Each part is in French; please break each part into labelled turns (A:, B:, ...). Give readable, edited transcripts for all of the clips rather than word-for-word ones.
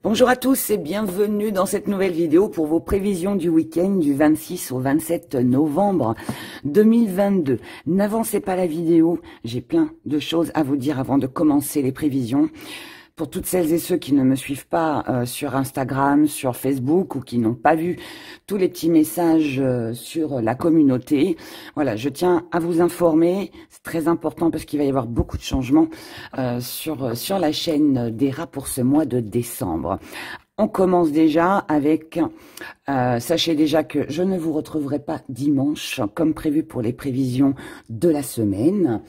A: Bonjour à tous et bienvenue dans cette nouvelle vidéo pour vos prévisions du week-end du 26 au 27 novembre 2022. N'avancez pas la vidéo, j'ai plein de choses à vous dire avant de commencer les prévisions. Pour toutes celles et ceux qui ne me suivent pas sur Instagram, sur Facebook ou qui n'ont pas vu tous les petits messages sur la communauté, voilà, je tiens à vous informer. C'est très important parce qu'il va y avoir beaucoup de changements sur la chaîne d'ERA pour ce mois de décembre. On commence déjà avec, sachez déjà que je ne vous retrouverai pas dimanche comme prévu pour les prévisions de la semaine.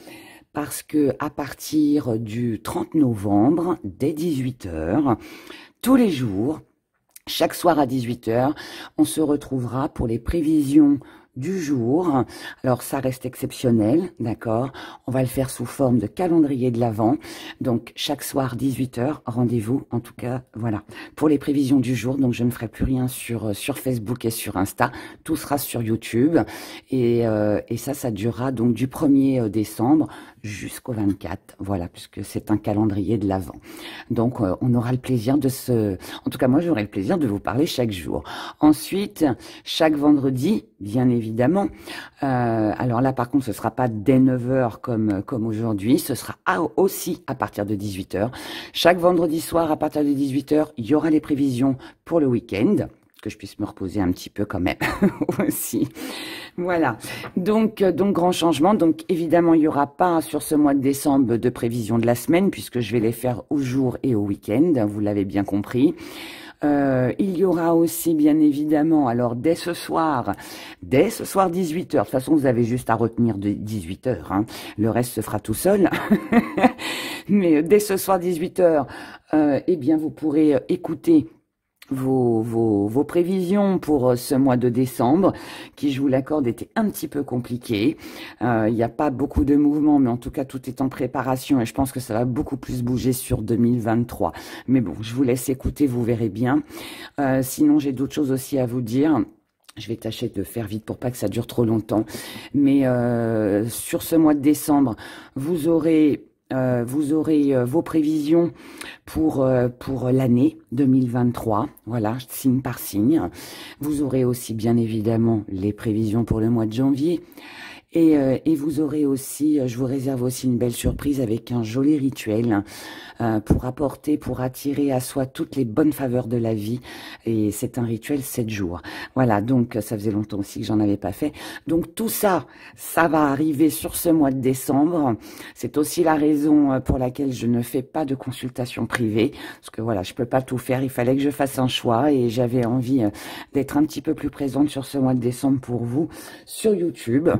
A: Parce que à partir du 30 novembre, dès 18 h, tous les jours, chaque soir à 18 h, on se retrouvera pour les prévisions du jour. Alors ça reste exceptionnel, d'accord. On va le faire sous forme de calendrier de l'Avent. Donc chaque soir 18 h, rendez-vous en tout cas, voilà, pour les prévisions du jour. Donc je ne ferai plus rien sur Facebook et sur Insta. Tout sera sur YouTube et ça durera donc du 1er décembre jusqu'au 24, voilà, puisque c'est un calendrier de l'Avent. Donc on aura le plaisir en tout cas moi j'aurai le plaisir de vous parler chaque jour. Ensuite, chaque vendredi, bien évidemment, alors là par contre ce sera pas dès 9 h comme aujourd'hui, ce sera aussi à partir de 18 h. Chaque vendredi soir à partir de 18 h, il y aura les prévisions pour le week-end, que je puisse me reposer un petit peu quand même aussi. Voilà, donc grand changement. Donc évidemment, il n'y aura pas sur ce mois de décembre de prévision de la semaine puisque je vais les faire au jour et au week-end, vous l'avez bien compris. Il y aura aussi bien évidemment, alors dès ce soir 18 h, de toute façon vous avez juste à retenir de 18 h, hein. Le reste se fera tout seul. Mais dès ce soir 18 h, eh bien vous pourrez écouter vos prévisions pour ce mois de décembre, qui, je vous l'accorde, était un petit peu compliqué. Il n'y a pas beaucoup de mouvements, mais en tout cas, tout est en préparation et je pense que ça va beaucoup plus bouger sur 2023. Mais bon, je vous laisse écouter, vous verrez bien. Sinon, j'ai d'autres choses aussi à vous dire. Je vais tâcher de faire vite pour pas que ça dure trop longtemps. Mais sur ce mois de décembre, vous aurez vos prévisions pour l'année 2023, voilà, signe par signe. Vous aurez aussi bien évidemment les prévisions pour le mois de janvier. Et vous aurez aussi, je vous réserve aussi une belle surprise avec un joli rituel pour attirer à soi toutes les bonnes faveurs de la vie. Et c'est un rituel 7 jours. Voilà, donc ça faisait longtemps aussi que j'en avais pas fait. Donc tout ça, ça va arriver sur ce mois de décembre. C'est aussi la raison pour laquelle je ne fais pas de consultation privée. Parce que voilà, je peux pas tout faire. Il fallait que je fasse un choix et j'avais envie d'être un petit peu plus présente sur ce mois de décembre pour vous sur YouTube.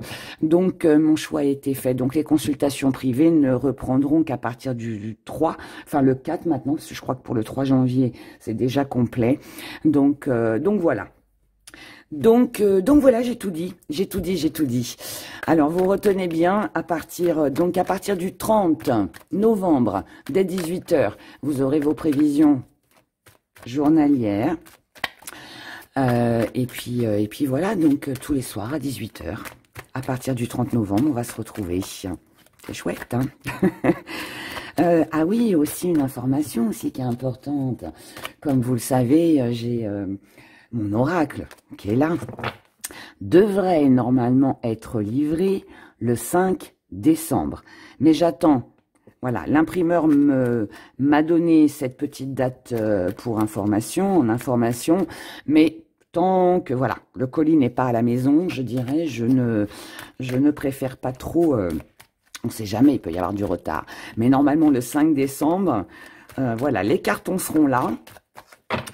A: Donc, mon choix a été fait. Donc, les consultations privées ne reprendront qu'à partir du 3, enfin le 4 maintenant, parce que je crois que pour le 3 janvier, c'est déjà complet. Donc voilà. Donc voilà, j'ai tout dit. Alors, vous retenez bien, à partir du 30 novembre, dès 18 h, vous aurez vos prévisions journalières. Et puis voilà, donc tous les soirs à 18 h. À partir du 30 novembre, on va se retrouver. C'est chouette, hein. Ah oui, aussi une information aussi qui est importante. Comme vous le savez, j'ai mon oracle qui est là. Devrait normalement être livré le 5 décembre. Mais j'attends. Voilà, l'imprimeur m'a donné cette petite date pour information, mais tant que voilà, le colis n'est pas à la maison, je dirais, je ne préfère pas trop. On ne sait jamais, il peut y avoir du retard. Mais normalement, le 5 décembre, voilà, les cartons seront là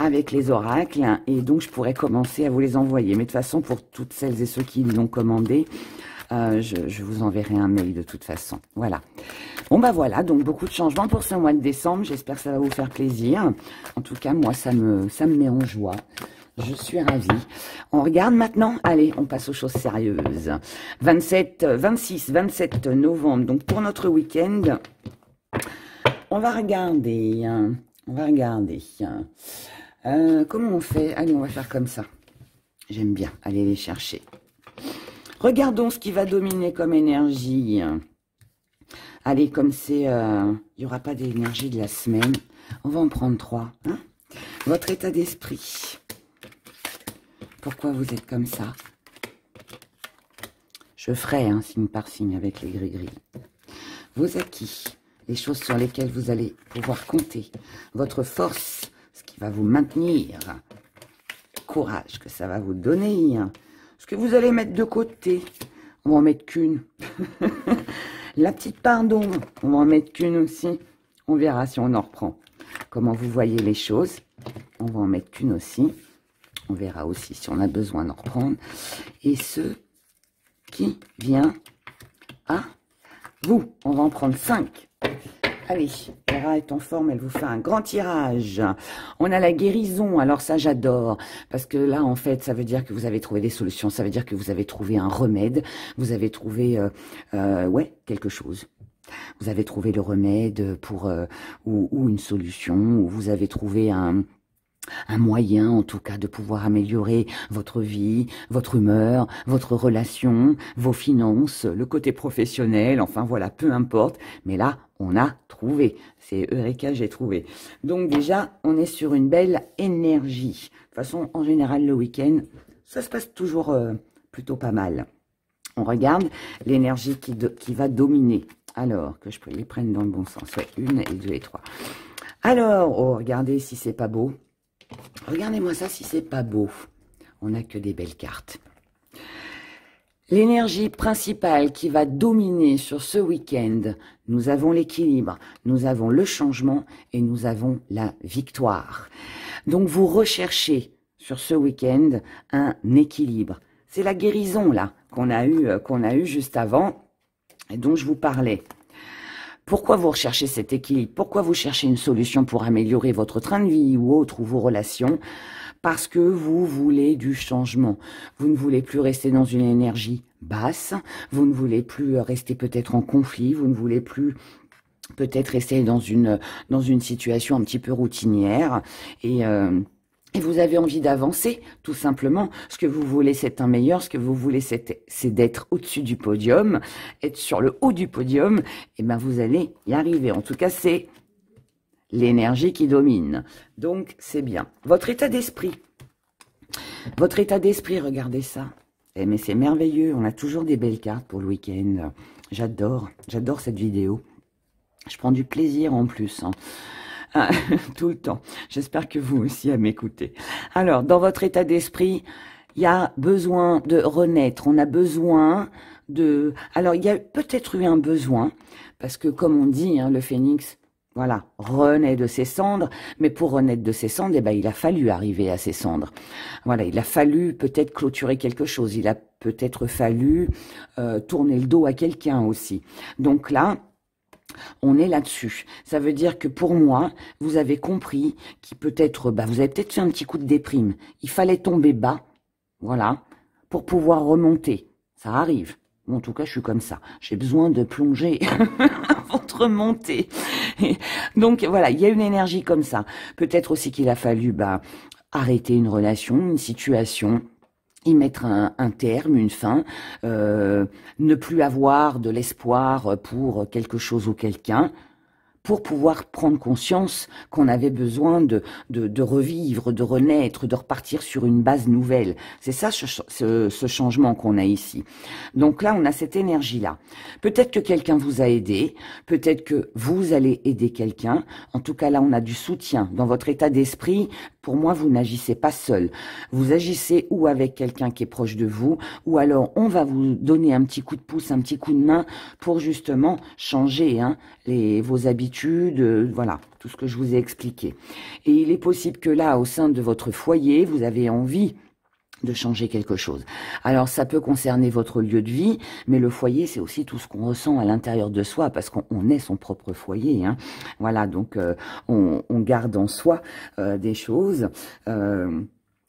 A: avec les oracles et donc je pourrais commencer à vous les envoyer. Mais de toute façon, pour toutes celles et ceux qui l'ont commandé, je vous enverrai un mail de toute façon. Voilà. Bon bah voilà, donc beaucoup de changements pour ce mois de décembre. J'espère que ça va vous faire plaisir. En tout cas, moi, ça me met en joie. Je suis ravie. On regarde maintenant. Allez, on passe aux choses sérieuses. 26, 27 novembre. Donc, pour notre week-end, on va regarder. Comment on fait? Allez, on va faire comme ça. J'aime bien. Allez les chercher. Regardons ce qui va dominer comme énergie. Allez, comme c'est... il n'y aura pas d'énergie de la semaine. On va en prendre 3. Hein, Votre état d'esprit. Pourquoi vous êtes comme ça? Je ferai un signe par signe avec les gris-gris. Vos acquis, les choses sur lesquelles vous allez pouvoir compter. Votre force, ce qui va vous maintenir. Courage que ça va vous donner. Ce que vous allez mettre de côté. On va en mettre qu'une. La petite pardon, on va en mettre qu'une aussi. On verra si on en reprend. Comment vous voyez les choses. On va en mettre qu'une aussi. On verra aussi si on a besoin d'en reprendre. Et ce qui vient à vous. On va en prendre 5. Allez, Vera est en forme, elle vous fait un grand tirage. On a la guérison, alors ça j'adore, parce que là en fait ça veut dire que vous avez trouvé des solutions, ça veut dire que vous avez trouvé un remède, vous avez trouvé ouais, quelque chose. Vous avez trouvé le remède pour ou une solution, ou vous avez trouvé un moyen, en tout cas, de pouvoir améliorer votre vie, votre humeur, votre relation, vos finances, le côté professionnel, enfin voilà, peu importe. Mais là, on a trouvé. C'est Eureka, j'ai trouvé. Donc déjà, on est sur une belle énergie. De toute façon, en général, le week-end, ça se passe toujours plutôt pas mal. On regarde l'énergie qui va dominer. Alors, que je les prenne dans le bon sens. Ouais, 1 et 2 et 3. Alors, oh, regardez si c'est pas beau. Regardez-moi ça si c'est pas beau. On n'a que des belles cartes. L'énergie principale qui va dominer sur ce week-end, nous avons l'équilibre, nous avons le changement et nous avons la victoire. Donc vous recherchez sur ce week-end un équilibre. C'est la guérison là qu'on a eu juste avant et dont je vous parlais. Pourquoi vous recherchez cet équilibre? Pourquoi vous cherchez une solution pour améliorer votre train de vie ou autre, ou vos relations? Parce que vous voulez du changement. Vous ne voulez plus rester dans une énergie basse. Vous ne voulez plus rester peut-être en conflit. Vous ne voulez plus peut-être rester dans une situation un petit peu routinière. Et vous avez envie d'avancer, tout simplement. Ce que vous voulez, c'est un meilleur. Ce que vous voulez, c'est d'être au-dessus du podium, être sur le haut du podium. Et ben, vous allez y arriver. En tout cas, c'est l'énergie qui domine. Donc, c'est bien. Votre état d'esprit. Votre état d'esprit, regardez ça. Eh, mais c'est merveilleux. On a toujours des belles cartes pour le week-end. J'adore cette vidéo. Je prends du plaisir en plus, hein. Tout le temps. J'espère que vous aussi à m'écouter. Alors, dans votre état d'esprit, il y a besoin de renaître. On a besoin de... Alors, il y a peut-être eu un besoin, parce que comme on dit, hein, le phénix, voilà, renaît de ses cendres. Mais pour renaître de ses cendres, eh ben, il a fallu arriver à ses cendres. Voilà, il a fallu peut-être clôturer quelque chose. Il a peut-être fallu tourner le dos à quelqu'un aussi. Donc là... on est là-dessus. Ça veut dire que pour moi, vous avez compris qu'il peut-être, vous avez peut-être fait un petit coup de déprime. Il fallait tomber bas, voilà, pour pouvoir remonter. Ça arrive. En tout cas, je suis comme ça. J'ai besoin de plonger avant de remonter. Et donc voilà, il y a une énergie comme ça. Peut-être aussi qu'il a fallu arrêter une relation, une situation, y mettre un terme, une fin, ne plus avoir de l'espoir pour quelque chose ou quelqu'un, pour pouvoir prendre conscience qu'on avait besoin de revivre, de renaître, de repartir sur une base nouvelle. C'est ça ce changement qu'on a ici. Donc là, on a cette énergie-là. Peut-être que quelqu'un vous a aidé, peut-être que vous allez aider quelqu'un. En tout cas, là, on a du soutien. Dans votre état d'esprit, pour moi, vous n'agissez pas seul. Vous agissez ou avec quelqu'un qui est proche de vous, ou alors on va vous donner un petit coup de pouce, un petit coup de main pour justement changer vos habitudes, voilà, tout ce que je vous ai expliqué. Et il est possible que là, au sein de votre foyer, vous avez envie de changer quelque chose. Alors, ça peut concerner votre lieu de vie, mais le foyer, c'est aussi tout ce qu'on ressent à l'intérieur de soi, parce qu'on est son propre foyer, hein. Voilà, donc on garde en soi des choses...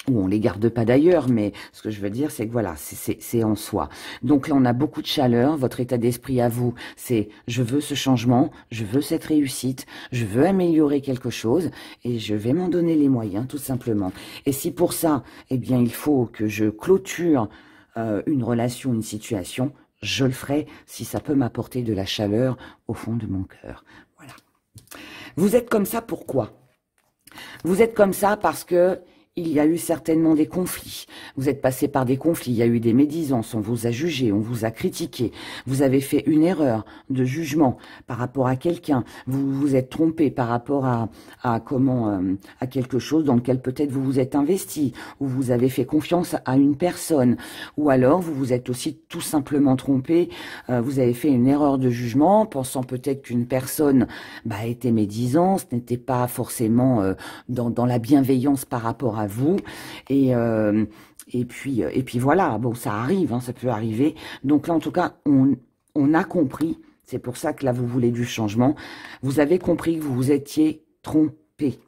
A: ou on les garde pas d'ailleurs, mais ce que je veux dire, c'est que voilà, c'est en soi. Donc là, on a beaucoup de chaleur. Votre état d'esprit à vous, c'est je veux ce changement, je veux cette réussite, je veux améliorer quelque chose et je vais m'en donner les moyens, tout simplement. Et si pour ça, eh bien, il faut que je clôture une relation, une situation, je le ferai si ça peut m'apporter de la chaleur au fond de mon cœur. Voilà. Vous êtes comme ça, pourquoi ? Vous êtes comme ça parce que il y a eu certainement des conflits. Vous êtes passé par des conflits, il y a eu des médisances, on vous a jugé, on vous a critiqué. Vous avez fait une erreur de jugement par rapport à quelqu'un. Vous vous êtes trompé par rapport à quelque chose dans lequel peut-être vous vous êtes investi, ou vous avez fait confiance à une personne, ou alors vous vous êtes aussi tout simplement trompé. Vous avez fait une erreur de jugement, pensant peut-être qu'une personne était médisante, n'était pas forcément dans la bienveillance par rapport à vous, et puis voilà, bon, ça arrive, hein, ça peut arriver. Donc là, en tout cas, on a compris, c'est pour ça que là, vous voulez du changement, vous avez compris que vous vous étiez trompé.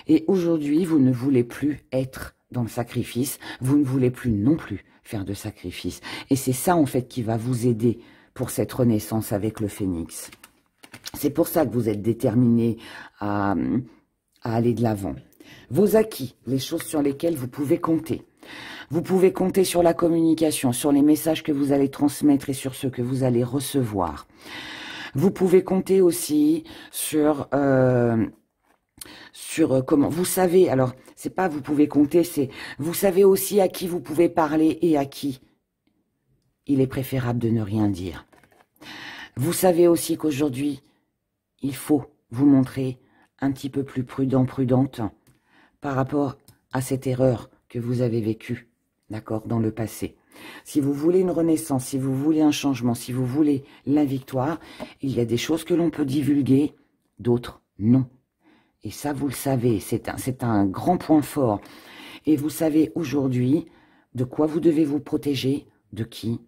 A: Et aujourd'hui, vous ne voulez plus être dans le sacrifice, vous ne voulez plus non plus faire de sacrifice. Et c'est ça, en fait, qui va vous aider pour cette renaissance avec le phénix. C'est pour ça que vous êtes déterminé à aller de l'avant. Vos acquis, les choses sur lesquelles vous pouvez compter. Vous pouvez compter sur la communication, sur les messages que vous allez transmettre et sur ceux que vous allez recevoir. Vous pouvez compter aussi sur comment vous savez. Alors, c'est pas vous pouvez compter, c'est vous savez aussi à qui vous pouvez parler et à qui il est préférable de ne rien dire. Vous savez aussi qu'aujourd'hui, il faut vous montrer un petit peu plus prudent, prudente par rapport à cette erreur que vous avez vécue, d'accord, dans le passé. Si vous voulez une renaissance, si vous voulez un changement, si vous voulez la victoire, il y a des choses que l'on peut divulguer, d'autres non. Et ça, vous le savez, c'est un grand point fort. Et vous savez aujourd'hui de quoi vous devez vous protéger, de qui,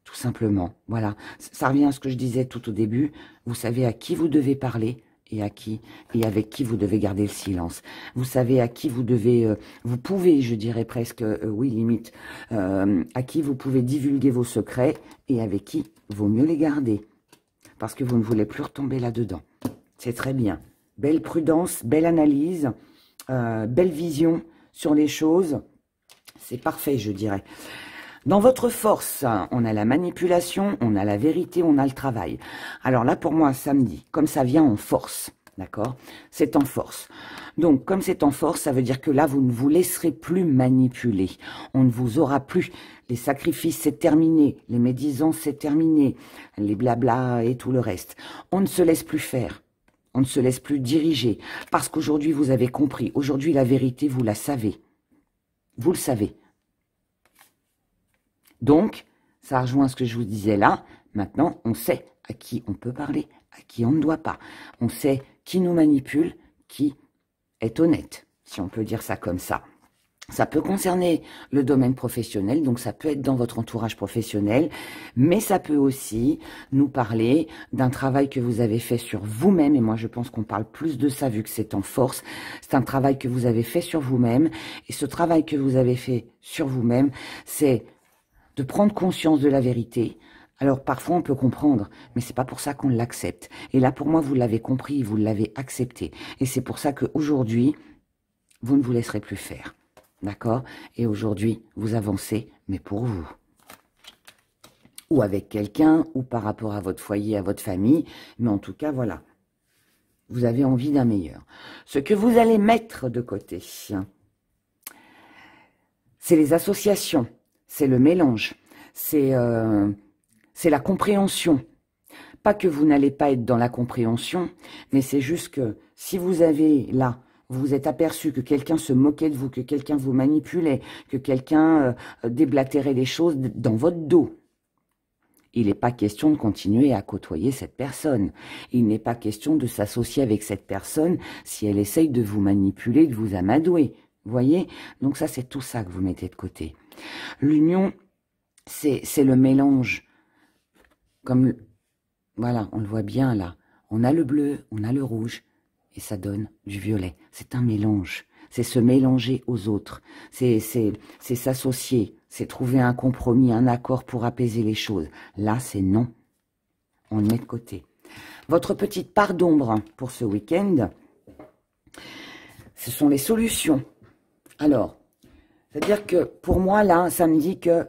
A: tout simplement. Voilà, ça revient à ce que je disais tout au début. Vous savez à qui vous devez parler, et à qui et avec qui vous devez garder le silence. Vous savez à qui vous devez, vous pouvez, je dirais presque, oui limite, à qui vous pouvez divulguer vos secrets et avec qui vaut mieux les garder. Parce que vous ne voulez plus retomber là-dedans. C'est très bien. Belle prudence, belle analyse, belle vision sur les choses. C'est parfait, je dirais. Dans votre force, on a la manipulation, on a la vérité, on a le travail. Alors là, pour moi, samedi, comme ça vient en force, d'accord? C'est en force. Donc, comme c'est en force, ça veut dire que là, vous ne vous laisserez plus manipuler. On ne vous aura plus. Les sacrifices, c'est terminé. Les médisances, c'est terminé. Les blabla et tout le reste. On ne se laisse plus faire. On ne se laisse plus diriger. Parce qu'aujourd'hui, vous avez compris. Aujourd'hui, la vérité, vous la savez. Vous le savez. Donc, ça rejoint ce que je vous disais là. Maintenant, on sait à qui on peut parler, à qui on ne doit pas. On sait qui nous manipule, qui est honnête, si on peut dire ça comme ça. Ça peut concerner le domaine professionnel, donc ça peut être dans votre entourage professionnel, mais ça peut aussi nous parler d'un travail que vous avez fait sur vous-même, et moi je pense qu'on parle plus de ça vu que c'est en force. C'est un travail que vous avez fait sur vous-même, et ce travail que vous avez fait sur vous-même, c'est de prendre conscience de la vérité. Alors parfois on peut comprendre, mais c'est pas pour ça qu'on l'accepte. Et là pour moi vous l'avez compris, vous l'avez accepté. Et c'est pour ça qu'aujourd'hui, vous ne vous laisserez plus faire. D'accord? Et aujourd'hui, vous avancez, mais pour vous. Ou avec quelqu'un, ou par rapport à votre foyer, à votre famille. Mais en tout cas, voilà. Vous avez envie d'un meilleur. Ce que vous allez mettre de côté, c'est les associations. C'est le mélange, c'est la compréhension. Pas que vous n'allez pas être dans la compréhension, mais c'est juste que si vous avez là, vous vous êtes aperçu que quelqu'un se moquait de vous, que quelqu'un vous manipulait, que quelqu'un déblatérait des choses dans votre dos, il n'est pas question de continuer à côtoyer cette personne. Il n'est pas question de s'associer avec cette personne si elle essaye de vous manipuler, de vous amadouer. Vous voyez? Donc ça, c'est tout ça que vous mettez de côté. L'union, c'est le mélange. Comme, voilà, on le voit bien là. On a le bleu, on a le rouge, et ça donne du violet. C'est un mélange. C'est se mélanger aux autres. C'est s'associer. C'est trouver un compromis, un accord pour apaiser les choses. Là, c'est non. On le met de côté. Votre petite part d'ombre pour ce week-end, ce sont les solutions. Alors, c'est-à-dire que pour moi, là, ça me dit que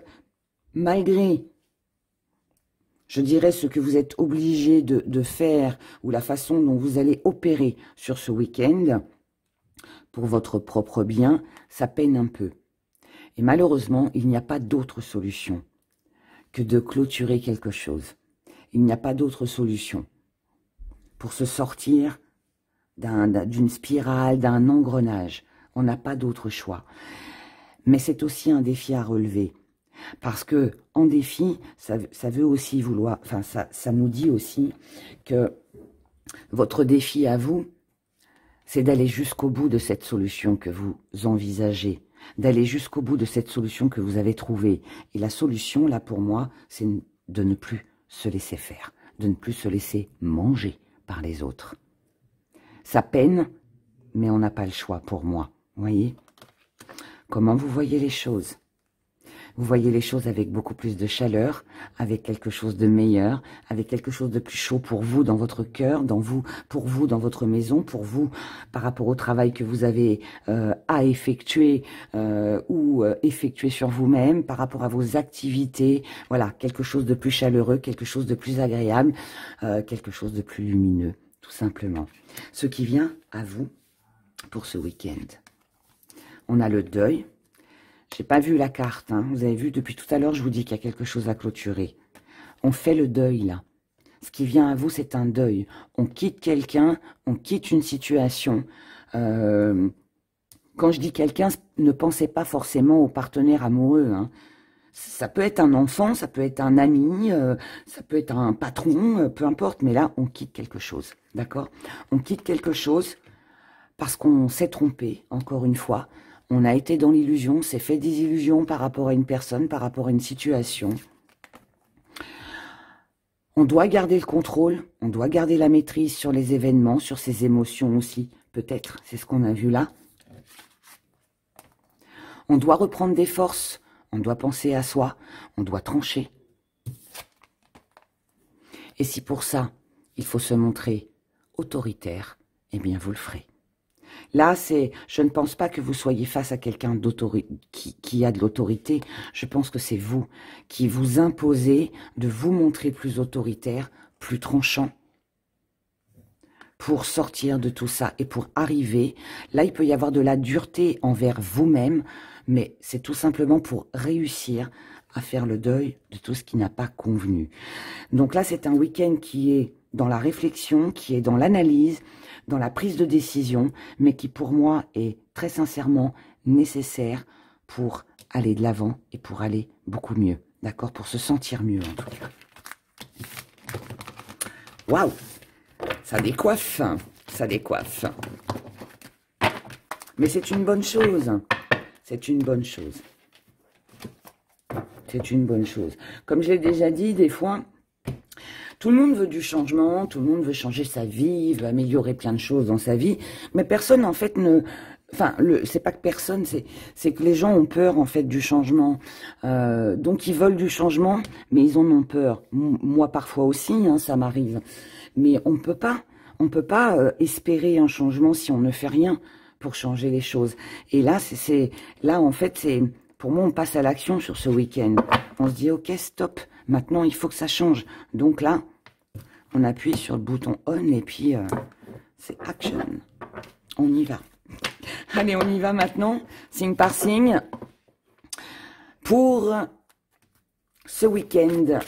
A: malgré, je dirais, ce que vous êtes obligé de faire ou la façon dont vous allez opérer sur ce week-end, pour votre propre bien, ça peine un peu. Et malheureusement, il n'y a pas d'autre solution que de clôturer quelque chose. Il n'y a pas d'autre solution pour se sortir d'une spirale, d'un engrenage. On n'a pas d'autre choix. Mais c'est aussi un défi à relever. Parce que en défi, ça veut aussi vouloir, enfin ça nous dit aussi que votre défi à vous, c'est d'aller jusqu'au bout de cette solution que vous envisagez, d'aller jusqu'au bout de cette solution que vous avez trouvée. Et la solution, là, pour moi, c'est de ne plus se laisser faire, de ne plus se laisser manger par les autres. Ça peine, mais on n'a pas le choix pour moi, voyez? Comment vous voyez les choses? Vous voyez les choses avec beaucoup plus de chaleur, avec quelque chose de meilleur, avec quelque chose de plus chaud pour vous dans votre cœur, pour vous dans votre maison, pour vous par rapport au travail que vous avez à effectuer ou effectuer sur vous-même, par rapport à vos activités. Voilà, quelque chose de plus chaleureux, quelque chose de plus agréable, quelque chose de plus lumineux, tout simplement. Ce qui vient à vous pour ce week-end. On a le deuil. J'ai pas vu la carte, hein. Vous avez vu, depuis tout à l'heure, je vous dis qu'il y a quelque chose à clôturer. On fait le deuil, là. Ce qui vient à vous, c'est un deuil. On quitte quelqu'un, on quitte une situation. Quand je dis quelqu'un, ne pensez pas forcément au partenaire amoureux, hein. Ça peut être un enfant, ça peut être un ami, ça peut être un patron, peu importe. Mais là, on quitte quelque chose, d'accord? On quitte quelque chose parce qu'on s'est trompé, encore une fois. On a été dans l'illusion, s'est fait des illusions par rapport à une personne, par rapport à une situation. On doit garder le contrôle, on doit garder la maîtrise sur les événements, sur ses émotions aussi, peut-être, c'est ce qu'on a vu là. On doit reprendre des forces, on doit penser à soi, on doit trancher. Et si pour ça, il faut se montrer autoritaire, eh bien vous le ferez. Là, je ne pense pas que vous soyez face à quelqu'un qui a de l'autorité. Je pense que c'est vous qui vous imposez de vous montrer plus autoritaire, plus tranchant, pour sortir de tout ça et pour arriver. Là, il peut y avoir de la dureté envers vous-même, mais c'est tout simplement pour réussir à faire le deuil de tout ce qui n'a pas convenu. Donc là, c'est un week-end qui est dans la réflexion, qui est dans l'analyse, dans la prise de décision, mais qui pour moi est très sincèrement nécessaire pour aller de l'avant et pour aller beaucoup mieux, d'accord? Pour se sentir mieux en tout cas. Waouh! Ça décoiffe, ça décoiffe. Mais c'est une bonne chose, c'est une bonne chose. C'est une bonne chose. Comme je l'ai déjà dit, des fois, tout le monde veut du changement, tout le monde veut changer sa vie, veut améliorer plein de choses dans sa vie, mais personne en fait ne... Enfin, c'est pas que personne, c'est que les gens ont peur en fait du changement. Donc ils veulent du changement, mais ils en ont peur. Moi parfois aussi, hein, ça m'arrive. Mais on peut pas espérer un changement si on ne fait rien pour changer les choses. Et là, là en fait, pour moi, on passe à l'action sur ce week-end. On se dit, ok, stop, maintenant il faut que ça change. Donc là, on appuie sur le bouton on et puis c'est action. On y va. Allez, on y va maintenant, signe par signe, pour ce week-end.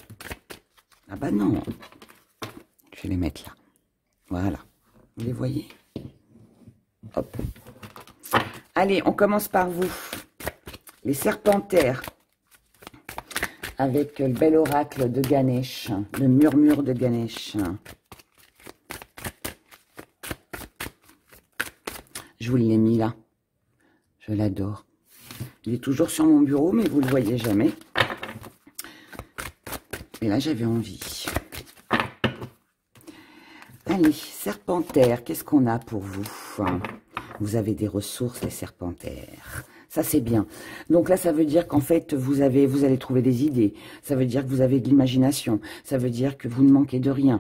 A: Ah bah non, je vais les mettre là. Voilà, vous les voyez? Hop. Allez, on commence par vous. Les serpentaires. Avec le bel oracle de Ganesh, le murmure de Ganesh. Je vous l'ai mis là. Je l'adore. Il est toujours sur mon bureau, mais vous ne le voyez jamais. Et là, j'avais envie. Allez, serpentaire, qu'est-ce qu'on a pour vous? Vous avez des ressources, les serpentaires. Ça, c'est bien. Donc là, ça veut dire qu'en fait, vous allez trouver des idées. Ça veut dire que vous avez de l'imagination. Ça veut dire que vous ne manquez de rien.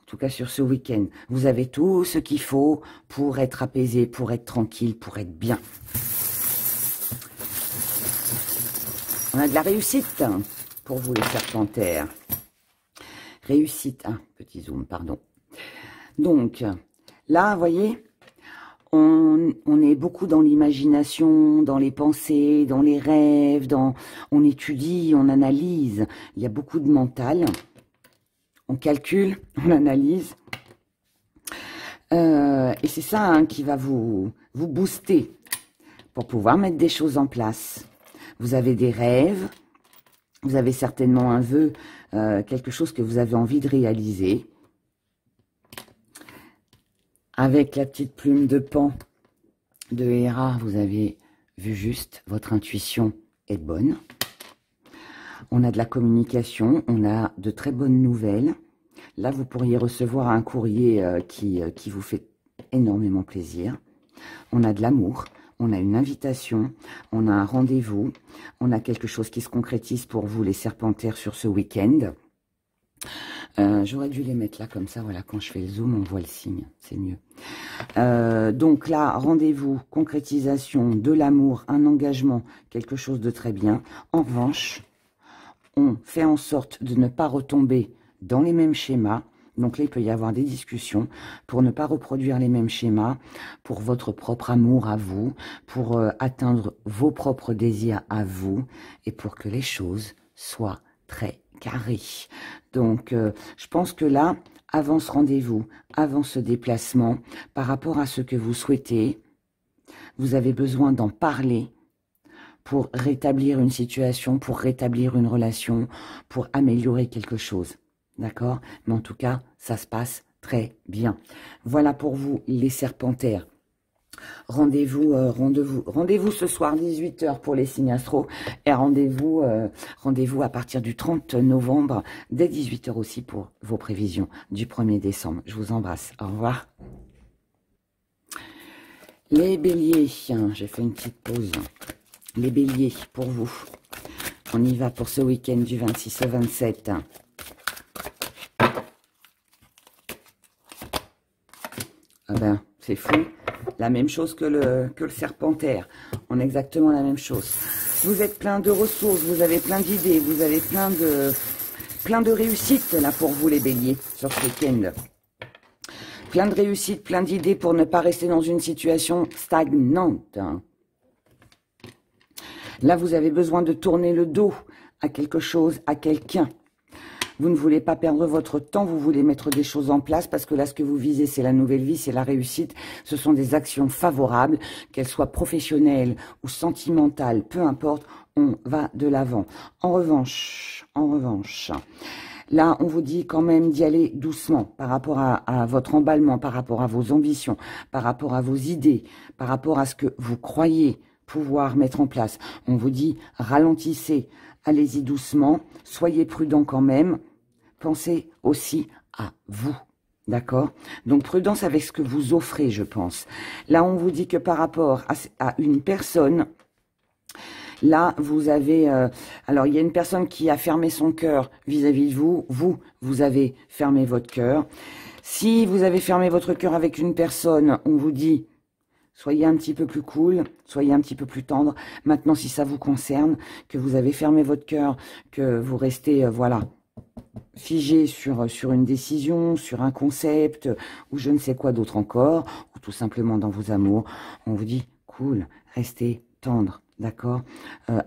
A: En tout cas, sur ce week-end. Vous avez tout ce qu'il faut pour être apaisé, pour être tranquille, pour être bien. On a de la réussite pour vous, les serpentaires. Réussite. Ah, petit zoom, pardon. Donc, là, vous voyez, On est beaucoup dans l'imagination, dans les pensées, dans les rêves, on étudie, on analyse. Il y a beaucoup de mental. On calcule, on analyse. Et c'est ça hein, qui va vous booster pour pouvoir mettre des choses en place. Vous avez des rêves, vous avez certainement un vœu, quelque chose que vous avez envie de réaliser. Avec la petite plume de Pan de Héra, vous avez vu juste, votre intuition est bonne. On a de la communication, on a de très bonnes nouvelles. Là, vous pourriez recevoir un courrier qui vous fait énormément plaisir. On a de l'amour, on a une invitation, on a un rendez-vous, on a quelque chose qui se concrétise pour vous, les serpentaires, sur ce week-end. J'aurais dû les mettre là comme ça, voilà, quand je fais le zoom, on voit le signe, c'est mieux. Donc là, rendez-vous, concrétisation, de l'amour, un engagement, quelque chose de très bien. En revanche, on fait en sorte de ne pas retomber dans les mêmes schémas. Donc là, il peut y avoir des discussions pour ne pas reproduire les mêmes schémas, pour votre propre amour à vous, pour atteindre vos propres désirs à vous, et pour que les choses soient très carré. Donc, je pense que là, avant ce rendez-vous, avant ce déplacement, par rapport à ce que vous souhaitez, vous avez besoin d'en parler pour rétablir une situation, pour rétablir une relation, pour améliorer quelque chose. D'accord? Mais en tout cas, ça se passe très bien. Voilà pour vous, les serpentaires. Rendez-vous ce soir 18 h pour les signes astro et rendez-vous à partir du 30 novembre dès 18 h aussi pour vos prévisions du 1er décembre. Je vous embrasse. Au revoir. Les béliers, j'ai fait une petite pause. Les béliers, pour vous. On y va pour ce week-end du 26 au 27. Ah ben, c'est fou. La même chose que le serpentaire. On a exactement la même chose. Vous êtes plein de ressources, vous avez plein d'idées, vous avez plein de réussites là pour vous les béliers sur ce week-end. Plein de réussites, plein d'idées pour ne pas rester dans une situation stagnante. Là, vous avez besoin de tourner le dos à quelque chose, à quelqu'un. Vous ne voulez pas perdre votre temps, vous voulez mettre des choses en place parce que là, ce que vous visez, c'est la nouvelle vie, c'est la réussite. Ce sont des actions favorables, qu'elles soient professionnelles ou sentimentales, peu importe, on va de l'avant. En revanche, là, on vous dit quand même d'y aller doucement par rapport à votre emballement, par rapport à vos ambitions, par rapport à vos idées, par rapport à ce que vous croyez pouvoir mettre en place. On vous dit ralentissez, allez-y doucement, soyez prudent quand même, pensez aussi à vous, d'accord? Donc prudence avec ce que vous offrez, je pense. Là, on vous dit que par rapport à une personne, là, vous avez... alors, il y a une personne qui a fermé son cœur vis-à-vis de vous. Vous avez fermé votre cœur. Si vous avez fermé votre cœur avec une personne, on vous dit... Soyez un petit peu plus cool, soyez un petit peu plus tendre. Maintenant, si ça vous concerne, que vous avez fermé votre cœur, que vous restez, voilà, figé sur une décision, sur un concept, ou je ne sais quoi d'autre encore, ou tout simplement dans vos amours, on vous dit, cool, restez tendre, d'accord?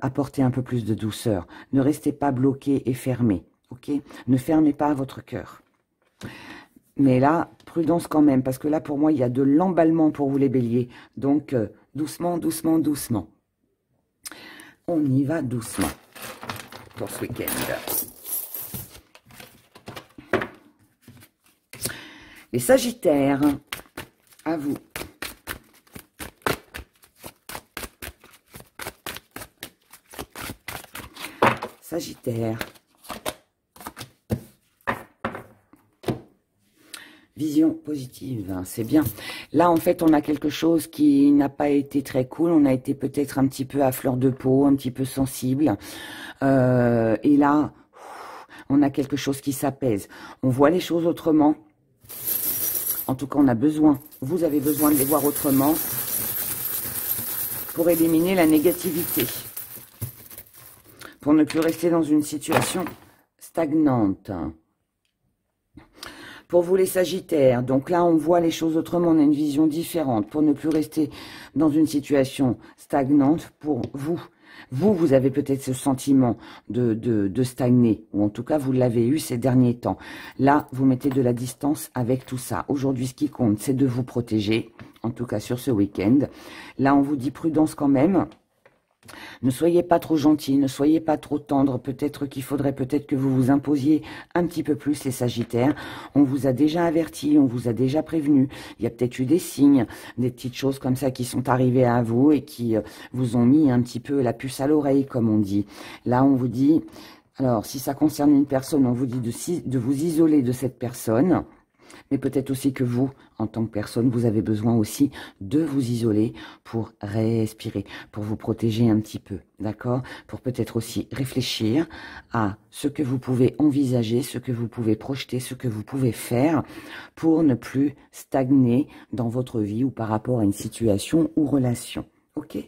A: Apportez un peu plus de douceur. Ne restez pas bloqué et fermé, ok? Ne fermez pas votre cœur. Mais là, prudence quand même, parce que là, pour moi, il y a de l'emballement pour vous les béliers. Donc, doucement, doucement, doucement. On y va doucement pour ce week-end. Les Sagittaires, à vous. Sagittaire. Vision positive, hein, c'est bien. Là, en fait, on a quelque chose qui n'a pas été très cool. On a été peut-être un petit peu à fleur de peau, un petit peu sensible. Et là, on a quelque chose qui s'apaise. On voit les choses autrement. En tout cas, on a besoin, vous avez besoin de les voir autrement pour éliminer la négativité. Pour ne plus rester dans une situation stagnante. Pour vous les Sagittaires, donc là on voit les choses autrement, on a une vision différente pour ne plus rester dans une situation stagnante. Pour vous, vous avez peut-être ce sentiment de stagner, ou en tout cas vous l'avez eu ces derniers temps. Là, vous mettez de la distance avec tout ça. Aujourd'hui, ce qui compte, c'est de vous protéger, en tout cas sur ce week-end. Là, on vous dit prudence quand même. Ne soyez pas trop gentil, ne soyez pas trop tendre. Peut-être qu'il faudrait peut-être que vous vous imposiez un petit peu plus les Sagittaires. On vous a déjà averti, on vous a déjà prévenu. Il y a peut-être eu des signes, des petites choses comme ça qui sont arrivées à vous et qui vous ont mis un petit peu la puce à l'oreille, comme on dit. Là, on vous dit, alors si ça concerne une personne, on vous dit de vous isoler de cette personne. Mais peut-être aussi que vous, en tant que personne, vous avez besoin aussi de vous isoler pour respirer, pour vous protéger un petit peu, d'accord? Pour peut-être aussi réfléchir à ce que vous pouvez envisager, ce que vous pouvez projeter, ce que vous pouvez faire pour ne plus stagner dans votre vie ou par rapport à une situation ou relation, ok?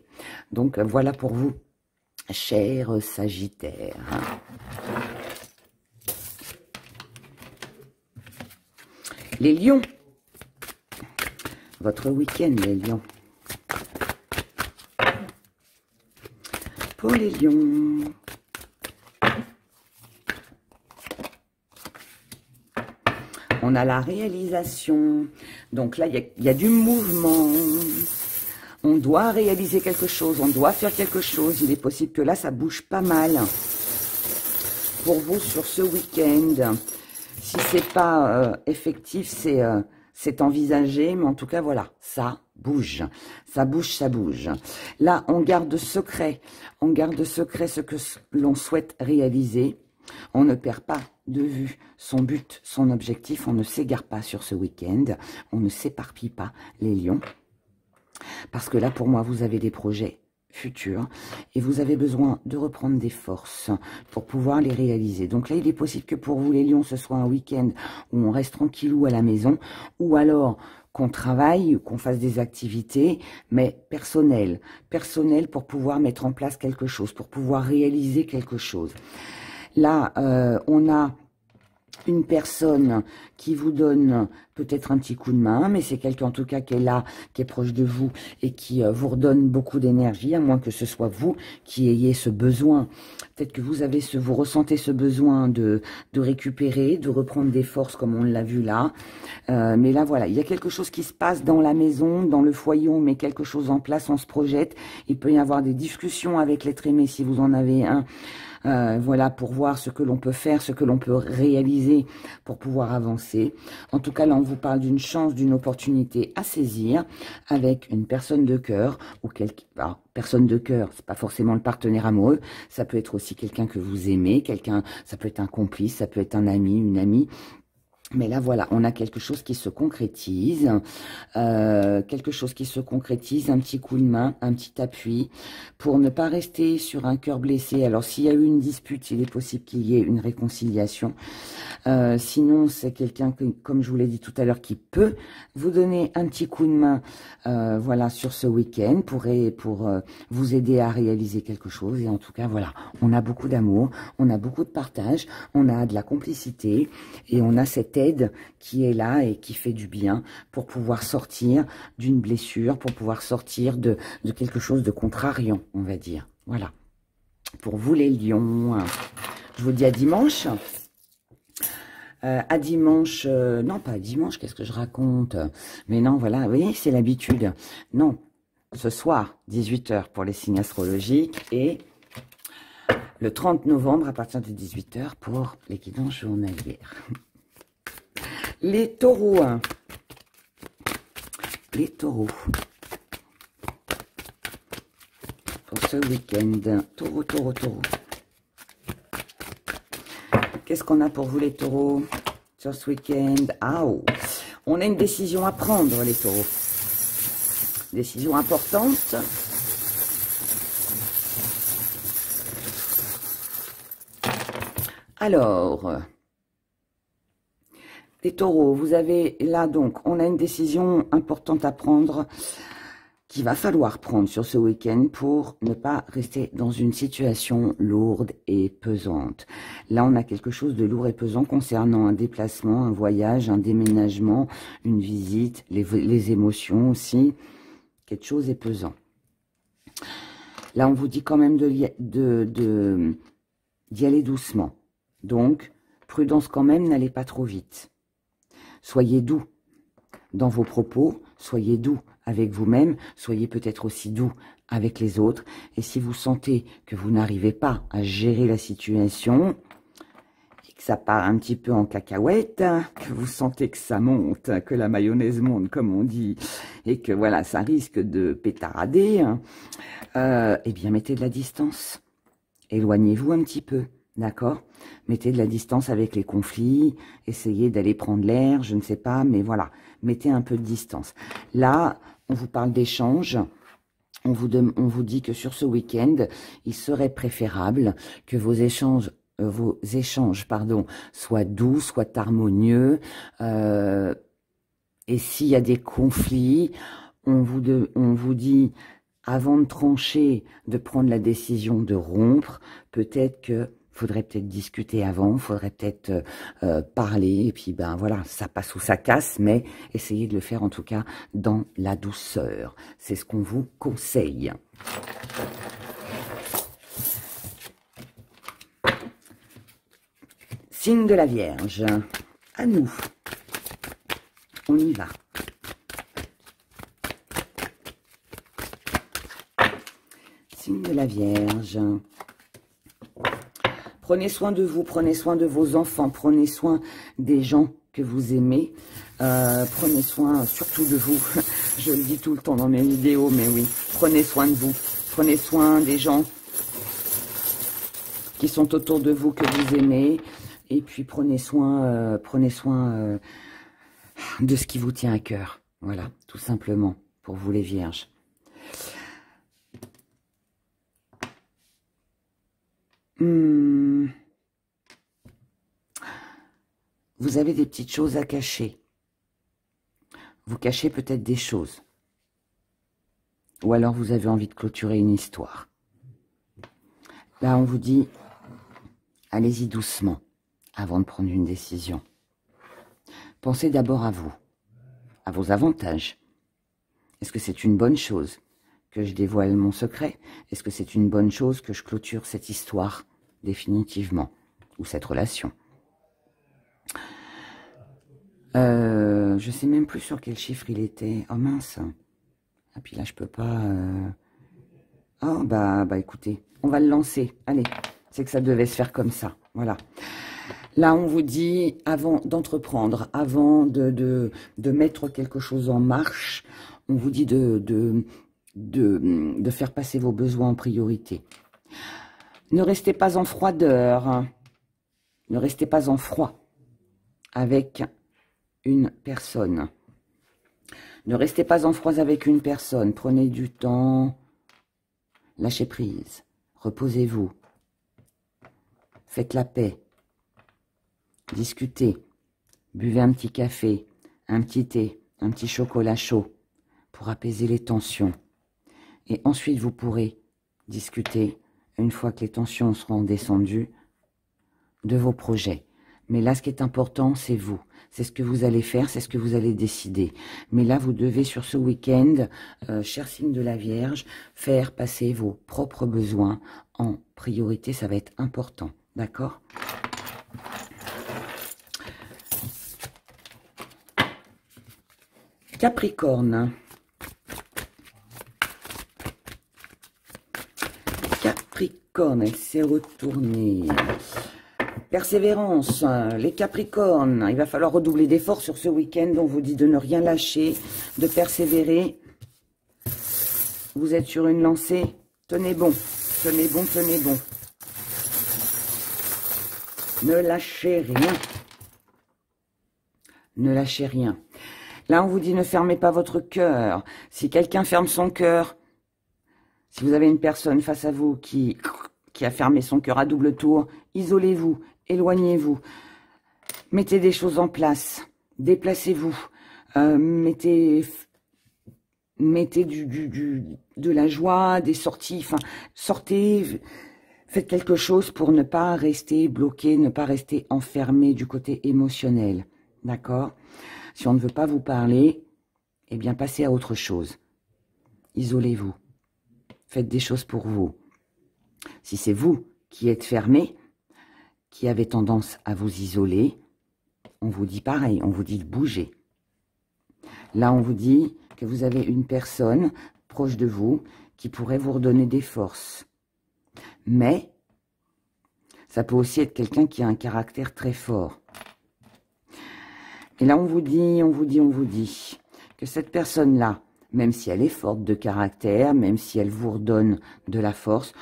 A: Donc voilà pour vous, chers Sagittaires. Les lions, votre week-end, les lions. Pour les lions, on a la réalisation. Donc là, il y a du mouvement. On doit réaliser quelque chose, on doit faire quelque chose. Il est possible que là, ça bouge pas mal pour vous sur ce week-end. Si c'est pas effectif, c'est envisagé, mais en tout cas, voilà, ça bouge. Ça bouge, ça bouge. Là, on garde secret. On garde secret ce que l'on souhaite réaliser. On ne perd pas de vue son but, son objectif. On ne s'égare pas sur ce week-end. On ne s'éparpille pas, les lions. Parce que là, pour moi, vous avez des projets futur et vous avez besoin de reprendre des forces pour pouvoir les réaliser. Donc là, il est possible que pour vous, les lions, ce soit un week-end où on reste tranquillou à la maison ou alors qu'on travaille, qu'on fasse des activités, mais personnelles pour pouvoir mettre en place quelque chose, pour pouvoir réaliser quelque chose. Là, on a une personne qui vous donne peut-être un petit coup de main, mais c'est quelqu'un en tout cas qui est là, qui est proche de vous et qui vous redonne beaucoup d'énergie, à moins que ce soit vous qui ayez ce besoin. Peut-être que vous ressentez ce besoin de récupérer, de reprendre des forces comme on l'a vu là. Mais là, voilà, il y a quelque chose qui se passe dans la maison, dans le foyer, on met quelque chose en place, on se projette. Il peut y avoir des discussions avec l'être aimé si vous en avez un. Voilà, pour voir ce que l'on peut faire, ce que l'on peut réaliser pour pouvoir avancer. En tout cas, là, on vous parle d'une chance, d'une opportunité à saisir avec une personne de cœur ou quelqu'un. Personne de cœur, c'est pas forcément le partenaire amoureux, ça peut être aussi quelqu'un que vous aimez, ça peut être un complice, ça peut être un ami, une amie. Mais là, voilà, on a quelque chose qui se concrétise, un petit coup de main, un petit appui, pour ne pas rester sur un cœur blessé. Alors, s'il y a eu une dispute, il est possible qu'il y ait une réconciliation. Sinon, c'est quelqu'un, comme je vous l'ai dit tout à l'heure, qui peut vous donner un petit coup de main, voilà, sur ce week-end, pour vous aider à réaliser quelque chose. Et en tout cas, voilà, on a beaucoup d'amour, on a beaucoup de partage, on a de la complicité, et on a cette aide qui est là et qui fait du bien pour pouvoir sortir d'une blessure, pour pouvoir sortir de quelque chose de contrariant, on va dire. Voilà. Pour vous les lions, je vous dis à dimanche. À dimanche, non pas à dimanche, qu'est-ce que je raconte? Mais non, voilà, vous voyez, c'est l'habitude. Non, ce soir, 18 h pour les signes astrologiques et le 30 novembre à partir de 18 h pour les guidances journalières. Les taureaux. Les taureaux. Pour ce week-end. Taureau, taureau, taureau. Qu'est-ce qu'on a pour vous les taureaux sur ce week-end? Ah, oh. On a une décision à prendre les taureaux. Décision importante. Alors, les taureaux, vous avez là donc, on a une décision importante à prendre qu'il va falloir prendre sur ce week-end pour ne pas rester dans une situation lourde et pesante. Là, on a quelque chose de lourd et pesant concernant un déplacement, un voyage, un déménagement, une visite, les émotions aussi. Quelque chose est pesant. Là, on vous dit quand même d'y aller doucement. Donc, prudence quand même, n'allez pas trop vite. Soyez doux dans vos propos, soyez doux avec vous-même, soyez peut-être aussi doux avec les autres. Et si vous sentez que vous n'arrivez pas à gérer la situation, et que ça part un petit peu en cacahuète, que vous sentez que ça monte, que la mayonnaise monte, comme on dit, et que voilà, ça risque de pétarader, eh bien, mettez de la distance. Éloignez-vous un petit peu, d'accord? Mettez de la distance avec les conflits, essayez d'aller prendre l'air, je ne sais pas, mais voilà, mettez un peu de distance. Là, on vous parle d'échange. On vous dit que sur ce week-end, il serait préférable que vos échanges soient doux, soient harmonieux. Et s'il y a des conflits, on vous dit, avant de trancher, de prendre la décision de rompre, peut-être que faudrait peut-être discuter avant, faudrait peut-être parler, et puis ben voilà, ça passe ou ça casse, mais essayez de le faire en tout cas dans la douceur. C'est ce qu'on vous conseille. Signe de la Vierge, à nous, on y va. Signe de la Vierge. Prenez soin de vous, prenez soin de vos enfants, prenez soin des gens que vous aimez. Prenez soin surtout de vous. Je le dis tout le temps dans mes vidéos, mais oui, prenez soin de vous. Prenez soin des gens qui sont autour de vous, que vous aimez. Et puis prenez soin de ce qui vous tient à cœur. Voilà, tout simplement, pour vous les Vierges. Vous avez des petites choses à cacher. Vous cachez peut-être des choses. Ou alors vous avez envie de clôturer une histoire. Là, on vous dit, allez-y doucement avant de prendre une décision. Pensez d'abord à vous, à vos avantages. Est-ce que c'est une bonne chose que je dévoile mon secret? Est-ce que c'est une bonne chose que je clôture cette histoire définitivement, ou cette relation? Je sais même plus sur quel chiffre il était. Oh mince. Et puis là, je peux pas... Oh, bah écoutez, on va le lancer. Allez, c'est que ça devait se faire comme ça. Voilà. Là, on vous dit, avant d'entreprendre, avant de mettre quelque chose en marche, on vous dit de faire passer vos besoins en priorité. Ne restez pas en froideur. Ne restez pas en froid avec une personne. Ne restez pas en froid avec une personne. Prenez du temps. Lâchez prise. Reposez-vous. Faites la paix. Discutez. Buvez un petit café, un petit thé, un petit chocolat chaud pour apaiser les tensions. Et ensuite, vous pourrez discuter, une fois que les tensions seront descendues, de vos projets. Mais là, ce qui est important, c'est vous. C'est ce que vous allez faire, c'est ce que vous allez décider. Mais là, vous devez, sur ce week-end, cher signe de la Vierge, faire passer vos propres besoins en priorité. Ça va être important. D'accord ? Capricorne. Capricorne, elle s'est retournée. Persévérance, les Capricornes, il va falloir redoubler d'efforts sur ce week-end. On vous dit de ne rien lâcher, de persévérer. Vous êtes sur une lancée, tenez bon, tenez bon, tenez bon. Ne lâchez rien. Ne lâchez rien. Là, on vous dit ne fermez pas votre cœur. Si quelqu'un ferme son cœur, si vous avez une personne face à vous qui a fermé son cœur à double tour, isolez-vous, éloignez-vous. Mettez des choses en place. Déplacez-vous. mettez de la joie, des sorties, enfin, sortez, faites quelque chose pour ne pas rester bloqué, ne pas rester enfermé du côté émotionnel, d'accord? Si on ne veut pas vous parler, eh bien, passez à autre chose. Isolez-vous. Faites des choses pour vous. Si c'est vous qui êtes fermé, qui avez tendance à vous isoler, on vous dit pareil, on vous dit de bouger. Là, on vous dit que vous avez une personne proche de vous qui pourrait vous redonner des forces. Mais, ça peut aussi être quelqu'un qui a un caractère très fort. Et là, on vous dit que cette personne-là, même si elle est forte de caractère, même si elle vous redonne de la force,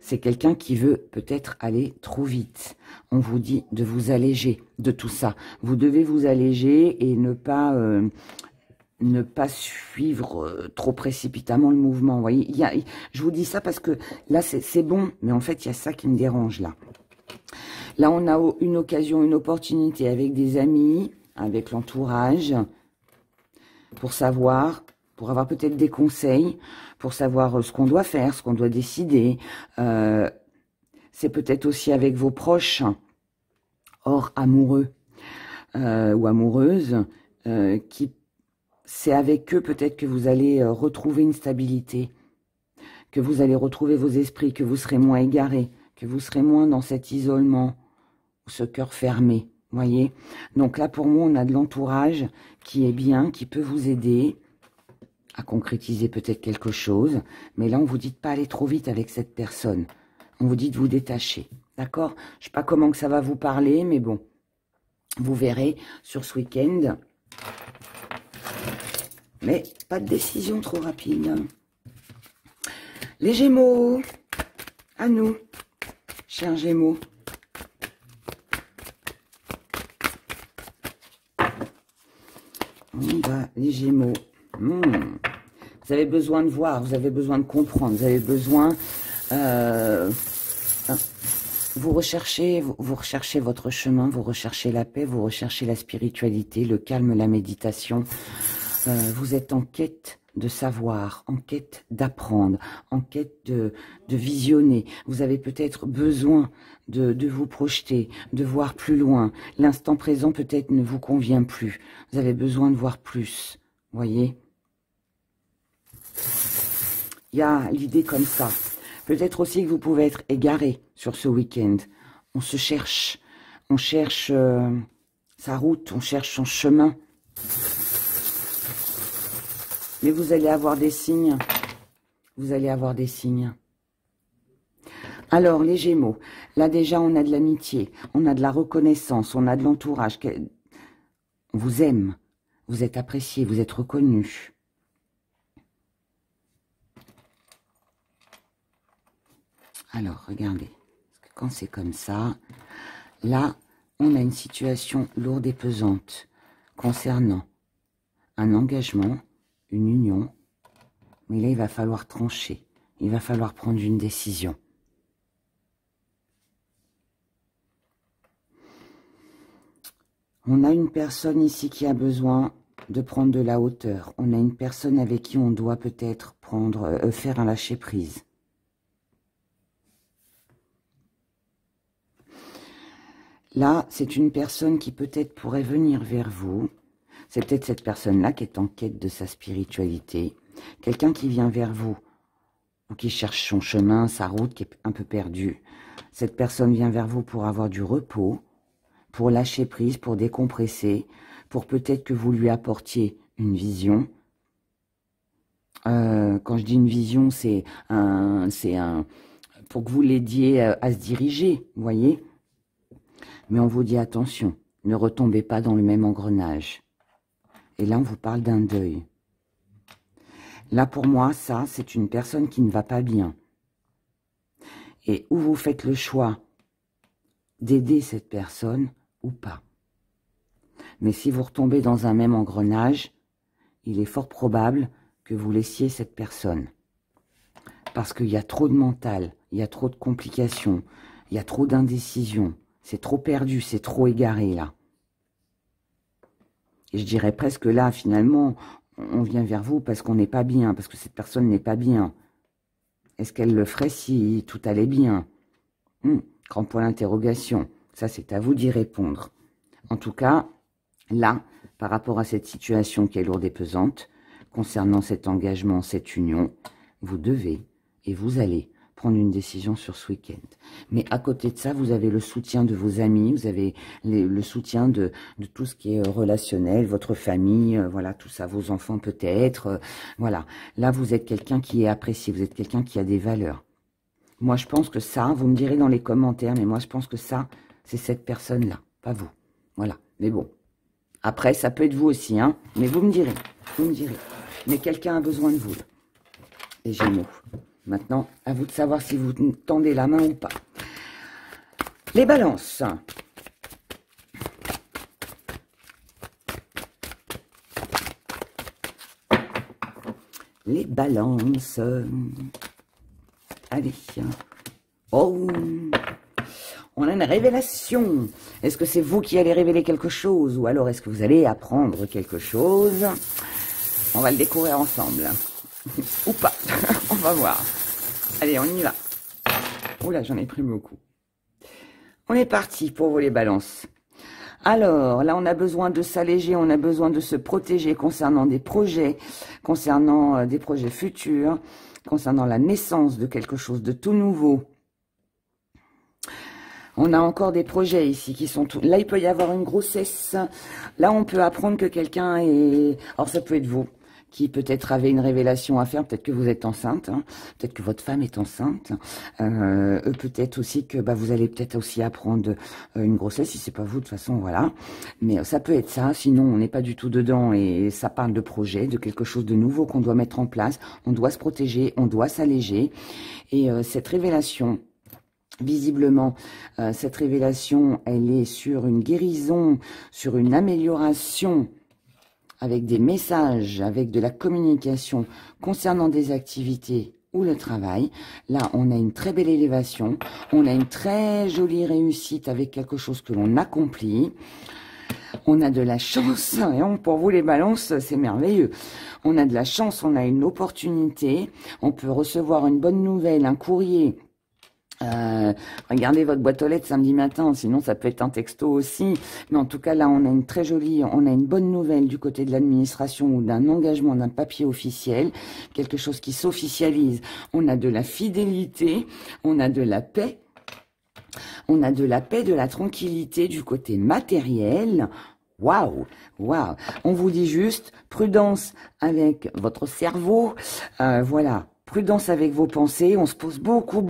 A: c'est quelqu'un qui veut peut-être aller trop vite. On vous dit de vous alléger de tout ça. Vous devez vous alléger et ne pas suivre trop précipitamment le mouvement. Vous voyez, je vous dis ça parce que là, c'est bon, mais en fait, il y a ça qui me dérange là. Là, on a une occasion, une opportunité avec des amis, avec l'entourage, pour savoir, pour avoir peut-être des conseils, pour savoir ce qu'on doit faire, ce qu'on doit décider. C'est peut-être aussi avec vos proches, hors amoureux ou amoureuses, c'est avec eux peut-être que vous allez retrouver une stabilité, que vous allez retrouver vos esprits, que vous serez moins égarés, que vous serez moins dans cet isolement, ce cœur fermé, voyez. Donc là, pour moi, on a de l'entourage qui est bien, qui peut vous aider à concrétiser peut-être quelque chose. Mais là, on vous dit de pas aller trop vite avec cette personne. On vous dit de vous détacher, d'accord? Je sais pas comment que ça va vous parler, mais bon, vous verrez sur ce week-end. Mais pas de décision trop rapide. Les Gémeaux, à nous, chers Gémeaux. Les Gémeaux. Vous avez besoin de voir, vous avez besoin de comprendre, vous avez besoin... vous recherchez votre chemin, vous recherchez la paix, vous recherchez la spiritualité, le calme, la méditation. Vous êtes en quête de savoir, en quête d'apprendre, en quête de visionner. Vous avez peut-être besoin de vous projeter, de voir plus loin. L'instant présent peut-être ne vous convient plus. Vous avez besoin de voir plus, voyez. Il y a l'idée comme ça. Peut-être aussi que vous pouvez être égaré sur ce week-end. On se cherche, on cherche sa route, on cherche son chemin. Mais vous allez avoir des signes. Vous allez avoir des signes. Alors, les Gémeaux, là déjà, on a de l'amitié, on a de la reconnaissance, on a de l'entourage. On vous aime, vous êtes apprécié, vous êtes reconnu. Alors, regardez, parce que quand c'est comme ça, là, on a une situation lourde et pesante concernant un engagement, une union, mais là, il va falloir trancher, il va falloir prendre une décision. On a une personne ici qui a besoin de prendre de la hauteur. On a une personne avec qui on doit peut-être faire un lâcher-prise. Là, c'est une personne qui peut-être pourrait venir vers vous. C'est peut-être cette personne-là qui est en quête de sa spiritualité. Quelqu'un qui vient vers vous, ou qui cherche son chemin, sa route, qui est un peu perdue. Cette personne vient vers vous pour avoir du repos, pour lâcher prise, pour décompresser, pour peut-être que vous lui apportiez une vision. Quand je dis une vision, c'est pour que vous l'aidiez à se diriger, vous voyez. Mais on vous dit attention, ne retombez pas dans le même engrenage. Et là, on vous parle d'un deuil. Là, pour moi, ça, c'est une personne qui ne va pas bien. Et où vous faites le choix d'aider cette personne ou pas. Mais si vous retombez dans un même engrenage, il est fort probable que vous laissiez cette personne. Parce qu'il y a trop de mental, il y a trop de complications, il y a trop d'indécision. C'est trop perdu, c'est trop égaré là. Et je dirais presque là, finalement, on vient vers vous parce qu'on n'est pas bien, parce que cette personne n'est pas bien. Est-ce qu'elle le ferait si tout allait bien? Grand point d'interrogation. Ça, c'est à vous d'y répondre. En tout cas, là, par rapport à cette situation qui est lourde et pesante, concernant cet engagement, cette union, vous devez et vous allez prendre une décision sur ce week-end. Mais à côté de ça, vous avez le soutien de vos amis, vous avez le soutien de tout ce qui est relationnel, votre famille, voilà, tout ça, vos enfants peut-être, voilà. Là, vous êtes quelqu'un qui est apprécié, vous êtes quelqu'un qui a des valeurs. Moi, je pense que ça, vous me direz dans les commentaires, mais moi, je pense que ça, c'est cette personne-là, pas vous. Voilà, mais bon. Après, ça peut être vous aussi, hein, mais vous me direz, Mais quelqu'un a besoin de vous, là. Les Gémeaux. Maintenant, à vous de savoir si vous tendez la main ou pas. Les balances. Les balances. Allez. Oh, on a une révélation. Est-ce que c'est vous qui allez révéler quelque chose ou alors est-ce que vous allez apprendre quelque chose? On va le découvrir ensemble. Ou pas. On va voir. Allez, on y va. Oula, j'en ai pris beaucoup. On est parti pour vous les balances. Alors, là, on a besoin de s'alléger, on a besoin de se protéger concernant des projets futurs, concernant la naissance de quelque chose de tout nouveau. On a encore des projets ici qui sont tout... Là, il peut y avoir une grossesse. Là, on peut apprendre que quelqu'un est... Alors, ça peut être vous qui peut-être avait une révélation à faire. Peut-être que vous êtes enceinte. Hein. Peut-être que votre femme est enceinte. Peut-être aussi que vous allez peut-être aussi apprendre une grossesse. Si c'est pas vous, de toute façon, voilà. Mais ça peut être ça. Sinon, on n'est pas du tout dedans. Et ça parle de projet, de quelque chose de nouveau qu'on doit mettre en place. On doit se protéger, on doit s'alléger. Et cette révélation... Visiblement, cette révélation, elle est sur une guérison, sur une amélioration, avec des messages, avec de la communication concernant des activités ou le travail. Là, on a une très belle élévation, on a une très jolie réussite avec quelque chose que l'on accomplit. On a de la chance, et pour vous les balances, c'est merveilleux. On a de la chance, on a une opportunité, on peut recevoir une bonne nouvelle, un courrier. Regardez votre boîte aux lettres samedi matin, sinon ça peut être un texto aussi. Mais en tout cas, là, on a une très jolie, on a une bonne nouvelle du côté de l'administration ou d'un engagement, d'un papier officiel, quelque chose qui s'officialise. On a de la fidélité, on a de la paix. On a de la paix, de la tranquillité du côté matériel. Waouh, waouh. On vous dit juste, prudence avec votre cerveau, voilà. Prudence avec vos pensées, on se pose beaucoup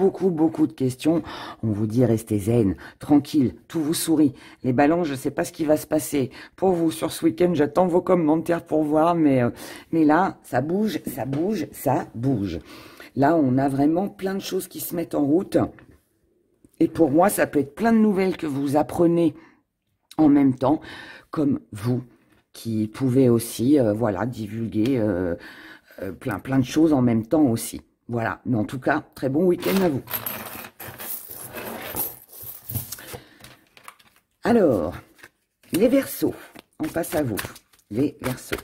A: de questions. On vous dit restez zen, tranquille, tout vous sourit. Les ballons, je ne sais pas ce qui va se passer pour vous sur ce week-end. J'attends vos commentaires pour voir, mais là, ça bouge, ça bouge, ça bouge. Là, on a vraiment plein de choses qui se mettent en route. Et pour moi, ça peut être plein de nouvelles que vous apprenez en même temps, comme vous, qui pouvez aussi, voilà, divulguer... plein de choses en même temps aussi. Voilà, mais en tout cas, très bon week-end à vous. Alors, les Verseaux, on passe à vous. Les Verseaux.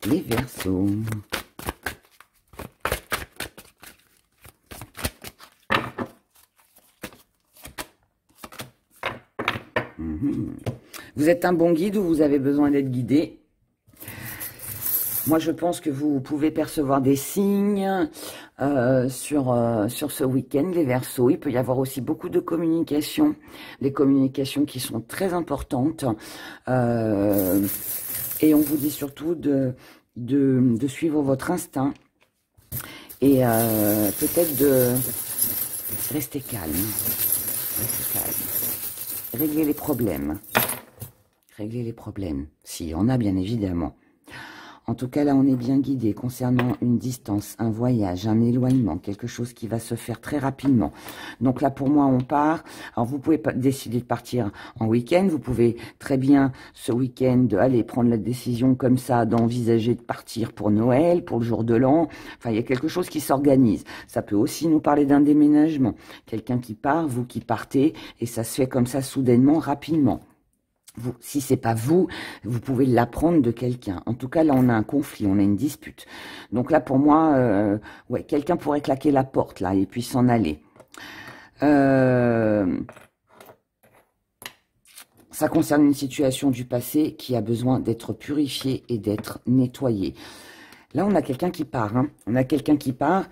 A: Les Verseaux. Vous êtes un bon guide ou vous avez besoin d'être guidé? Moi, je pense que vous pouvez percevoir des signes sur ce week-end, les Verseaux. Il peut y avoir aussi beaucoup de communication, des communications qui sont très importantes. Et on vous dit surtout de suivre votre instinct et peut-être de rester calme. Rester calme. Régler les problèmes. Régler les problèmes, s'il y en a bien évidemment. En tout cas, là, on est bien guidé concernant une distance, un voyage, un éloignement, quelque chose qui va se faire très rapidement. Donc là, pour moi, on part. Alors, vous pouvez pas décider de partir en week-end. Vous pouvez très bien, ce week-end, aller prendre la décision comme ça, d'envisager de partir pour Noël, pour le jour de l'an. Enfin, il y a quelque chose qui s'organise. Ça peut aussi nous parler d'un déménagement. Quelqu'un qui part, vous qui partez, et ça se fait comme ça, soudainement, rapidement. si c'est pas vous, vous pouvez l'apprendre de quelqu'un. En tout cas, là, on a un conflit, on a une dispute. Donc là, pour moi, ouais, quelqu'un pourrait claquer la porte, là, et puis s'en aller. Ça concerne une situation du passé qui a besoin d'être purifiée et d'être nettoyée. Là, on a quelqu'un qui part. Hein. On a quelqu'un qui part.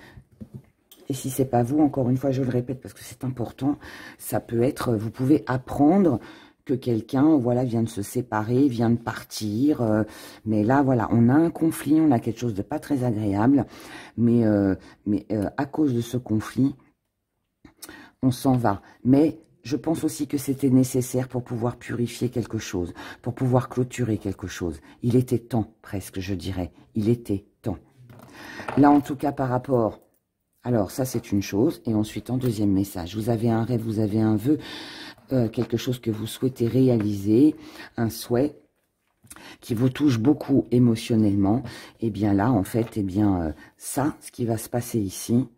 A: Et si c'est pas vous, encore une fois, je le répète parce que c'est important, ça peut être, vous pouvez apprendre que quelqu'un, voilà, vient de se séparer, vient de partir. Mais là, voilà, on a un conflit, on a quelque chose de pas très agréable. Mais à cause de ce conflit, on s'en va. Mais je pense aussi que c'était nécessaire pour pouvoir purifier quelque chose, pour pouvoir clôturer quelque chose. Il était temps, presque, je dirais. Il était temps. Là, en tout cas, par rapport... Alors, ça, c'est une chose. Et ensuite, en deuxième message, vous avez un rêve, vous avez un vœu, quelque chose que vous souhaitez réaliser, un souhait qui vous touche beaucoup émotionnellement. Et bien là, en fait, ça, ce qui va se passer ici...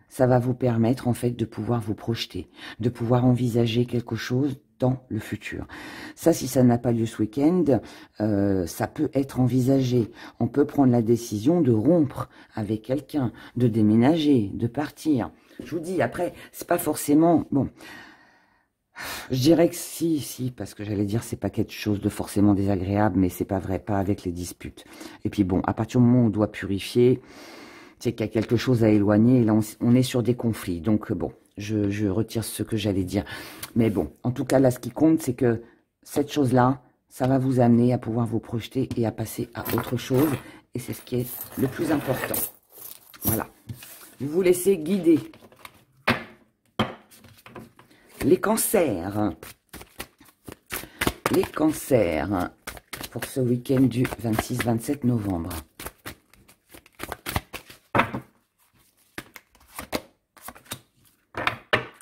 A: ça va vous permettre, en fait, de pouvoir vous projeter, de pouvoir envisager quelque chose dans le futur. Ça, si ça n'a pas lieu ce week-end, ça peut être envisagé. On peut prendre la décision de rompre avec quelqu'un, de déménager, de partir. Je vous dis, après, c'est pas forcément... Bon, je dirais que si, parce que j'allais dire, c'est pas quelque chose de forcément désagréable, mais c'est pas vrai, pas avec les disputes. Et puis bon, à partir du moment où on doit purifier... c'est qu'il y a quelque chose à éloigner, et là on est sur des conflits. Donc bon, je retire ce que j'allais dire. Mais bon, en tout cas là, ce qui compte, c'est que cette chose-là, ça va vous amener à pouvoir vous projeter et à passer à autre chose. Et c'est ce qui est le plus important. Voilà. Vous vous laissez guider. Les cancers. Les cancers pour ce week-end du 26-27 novembre.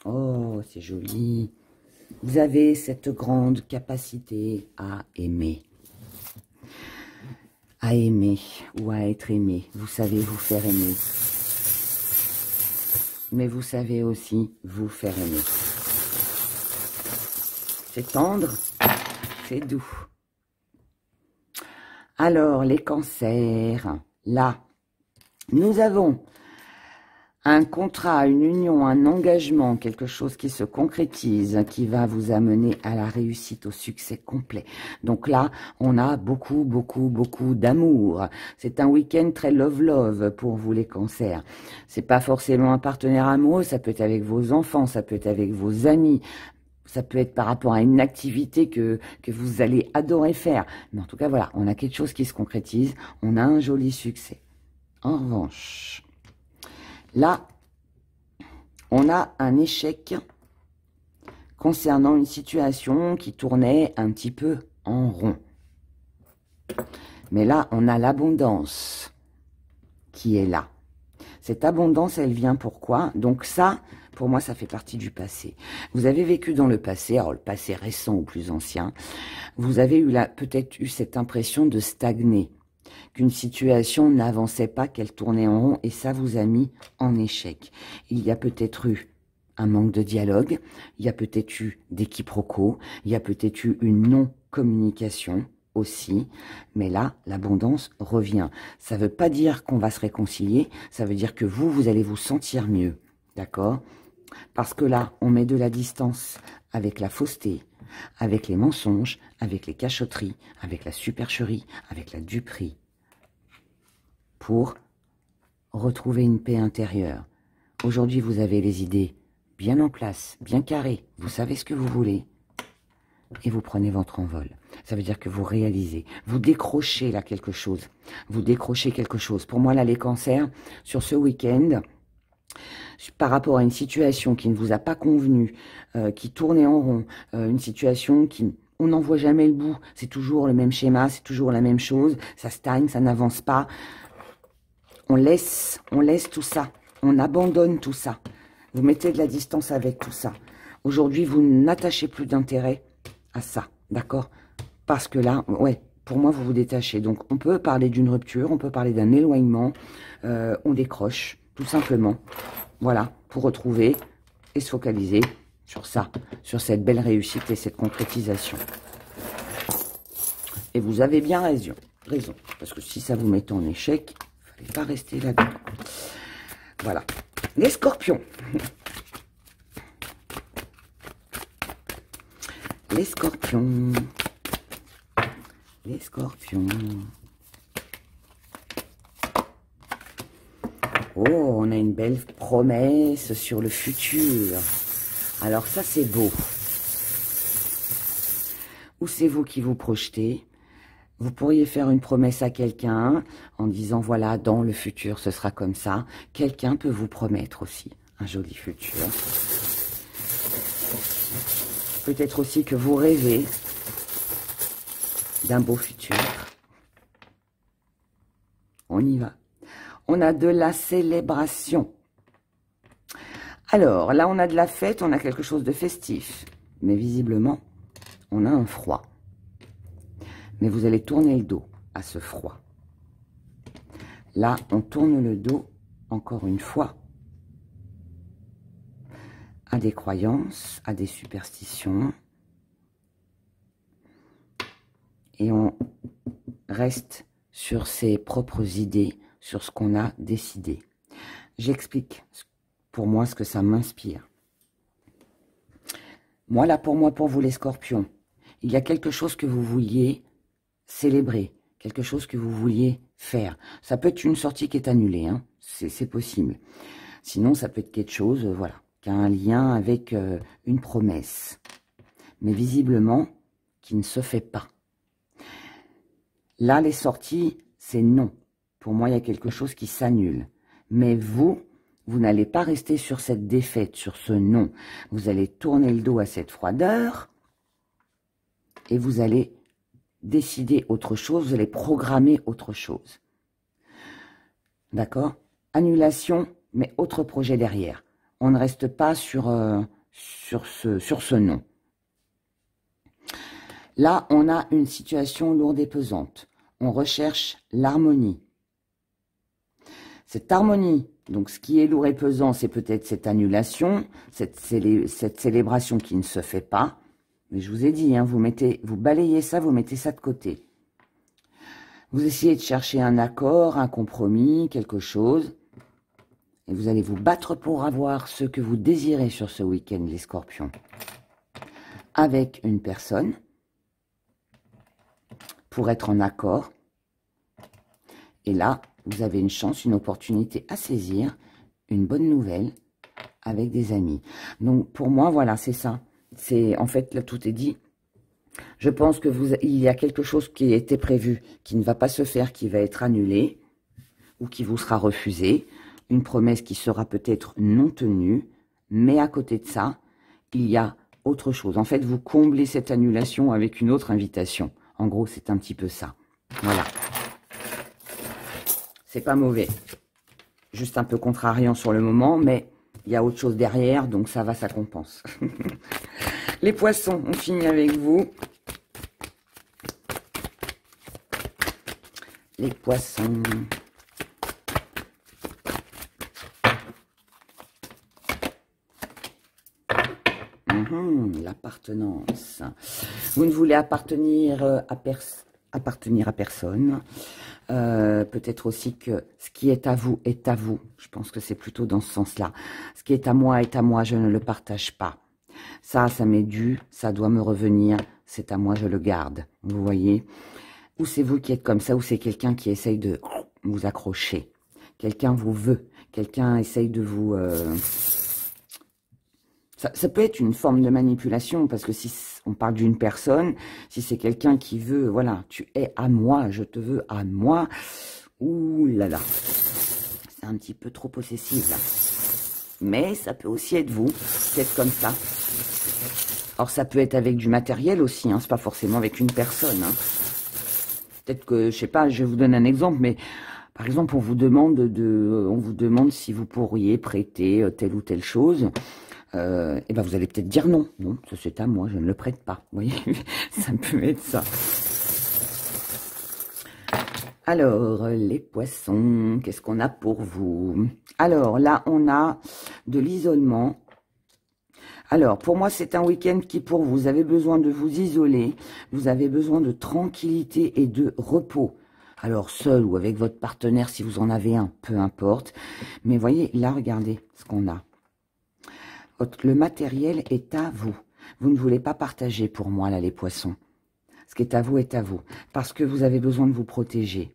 A: Oh, c'est joli. Vous avez cette grande capacité à aimer. À aimer ou à être aimé. Vous savez vous faire aimer. Mais vous savez aussi vous faire aimer. C'est tendre, c'est doux. Alors, les cancers. Là, nous avons... un contrat, une union, un engagement, quelque chose qui se concrétise, qui va vous amener à la réussite, au succès complet. Donc là, on a beaucoup, beaucoup, beaucoup d'amour. C'est un week-end très love-love pour vous les cancers. C'est pas forcément un partenaire amoureux, ça peut être avec vos enfants, ça peut être avec vos amis, ça peut être par rapport à une activité que vous allez adorer faire. Mais en tout cas, voilà, on a quelque chose qui se concrétise, on a un joli succès. En revanche... là, on a un échec concernant une situation qui tournait un petit peu en rond. Mais là, on a l'abondance qui est là. Cette abondance, elle vient pourquoi? Donc ça, pour moi, ça fait partie du passé. Vous avez vécu dans le passé, alors le passé récent ou plus ancien, vous avez peut-être eu cette impression de stagner, qu'une situation n'avançait pas, qu'elle tournait en rond, et ça vous a mis en échec. Il y a peut-être eu un manque de dialogue, il y a peut-être eu des quiproquos, il y a peut-être eu une non-communication aussi, mais là, l'abondance revient. Ça ne veut pas dire qu'on va se réconcilier, ça veut dire que vous allez vous sentir mieux, d'accord? Parce que là, on met de la distance avec la fausseté, avec les mensonges, avec les cachotteries, avec la supercherie, avec la duperie, pour retrouver une paix intérieure. Aujourd'hui, vous avez les idées bien en place, bien carrées, vous savez ce que vous voulez, et vous prenez votre envol. Ça veut dire que vous réalisez, vous décrochez là quelque chose, vous décrochez quelque chose. Pour moi, là, les cancers, sur ce week-end, par rapport à une situation qui ne vous a pas convenu, qui tournait en rond, une situation qui... on n'en voit jamais le bout, c'est toujours le même schéma, c'est toujours la même chose, ça stagne, ça n'avance pas. On laisse tout ça, on abandonne tout ça. Vous mettez de la distance avec tout ça. Aujourd'hui, vous n'attachez plus d'intérêt à ça, d'accord? Parce que là, ouais, pour moi, vous vous détachez. Donc, on peut parler d'une rupture, on peut parler d'un éloignement, on décroche, tout simplement. Voilà, pour retrouver et se focaliser sur ça, sur cette belle réussite et cette concrétisation. Et vous avez bien raison. Parce que si ça vous mettait en échec, il ne fallait pas rester là-dedans. Voilà. Les scorpions. Les scorpions. Les scorpions. Oh, on a une belle promesse sur le futur. Alors ça, c'est beau. Ou c'est vous qui vous projetez. Vous pourriez faire une promesse à quelqu'un en disant, voilà, dans le futur, ce sera comme ça. Quelqu'un peut vous promettre aussi un joli futur. Peut-être aussi que vous rêvez d'un beau futur. On y va. On a de la célébration. Alors, là, on a de la fête, on a quelque chose de festif. Mais visiblement, on a un froid. Mais vous allez tourner le dos à ce froid. Là, on tourne le dos, encore une fois, à des croyances, à des superstitions. Et on reste sur ses propres idées, sur ce qu'on a décidé. J'explique pour moi ce que ça m'inspire. Moi, là, pour vous les scorpions, il y a quelque chose que vous vouliez célébrer, quelque chose que vous vouliez faire. Ça peut être une sortie qui est annulée, hein, c'est possible. Sinon, ça peut être quelque chose, voilà, qui a un lien avec une promesse. Mais visiblement, qui ne se fait pas. Là, les sorties, c'est non. Pour moi, il y a quelque chose qui s'annule. Mais vous n'allez pas rester sur cette défaite, sur ce non. Vous allez tourner le dos à cette froideur et vous allez décider autre chose, vous allez programmer autre chose. D'accord? Annulation, mais autre projet derrière. On ne reste pas sur ce non. Là, on a une situation lourde et pesante. On recherche l'harmonie. Cette harmonie, donc ce qui est lourd et pesant, c'est peut-être cette annulation, cette célébration qui ne se fait pas. Mais je vous ai dit, hein, vous balayez ça, vous mettez ça de côté. Vous essayez de chercher un accord, un compromis, quelque chose. Et vous allez vous battre pour avoir ce que vous désirez sur ce week-end, les scorpions. Avec une personne, pour être en accord. Et là, vous avez une chance, une opportunité à saisir, une bonne nouvelle avec des amis. Donc, pour moi, voilà, c'est ça. C'est, en fait, là, tout est dit. Je pense que il y a quelque chose qui était prévu, qui ne va pas se faire, qui va être annulé, ou qui vous sera refusé. Une promesse qui sera peut-être non tenue, mais à côté de ça, il y a autre chose. En fait, vous comblez cette annulation avec une autre invitation. En gros, c'est un petit peu ça. Voilà. C'est pas mauvais. Juste un peu contrariant sur le moment, mais il y a autre chose derrière, donc ça va, ça compense. Les poissons, on finit avec vous. Les poissons. L'appartenance. Vous ne voulez appartenir à personne. Peut-être aussi que ce qui est à vous est à vous. Je pense que c'est plutôt dans ce sens-là. Ce qui est à moi, je ne le partage pas. Ça m'est dû, ça doit me revenir, c'est à moi, je le garde. Vous voyez? Ou c'est vous qui êtes comme ça, ou c'est quelqu'un qui essaye de vous accrocher. Quelqu'un vous veut, quelqu'un essaye de vous... Ça peut être une forme de manipulation, parce que si on parle d'une personne, si c'est quelqu'un qui veut, voilà, tu es à moi, je te veux à moi, ouh là là, c'est un petit peu trop possessif là. Mais ça peut aussi être vous, qui êtes comme ça. Alors ça peut être avec du matériel aussi, hein, c'est pas forcément avec une personne. Hein. Peut-être que, je sais pas, je vais vous donner un exemple, mais par exemple, on vous demande si vous pourriez prêter telle ou telle chose. Et ben vous allez peut-être dire non. Non, ça c'est à moi, je ne le prête pas. Vous voyez, ça peut être ça. Alors, les poissons, qu'est-ce qu'on a pour vous? Alors, là, on a de l'isolement. Alors, pour moi, c'est un week-end qui, pour vous, vous avez besoin de vous isoler, vous avez besoin de tranquillité et de repos. Alors, seul ou avec votre partenaire, si vous en avez un, peu importe. Mais voyez, là, regardez ce qu'on a. Le matériel est à vous. Vous ne voulez pas partager pour moi, là, les poissons. Ce qui est à vous, parce que vous avez besoin de vous protéger.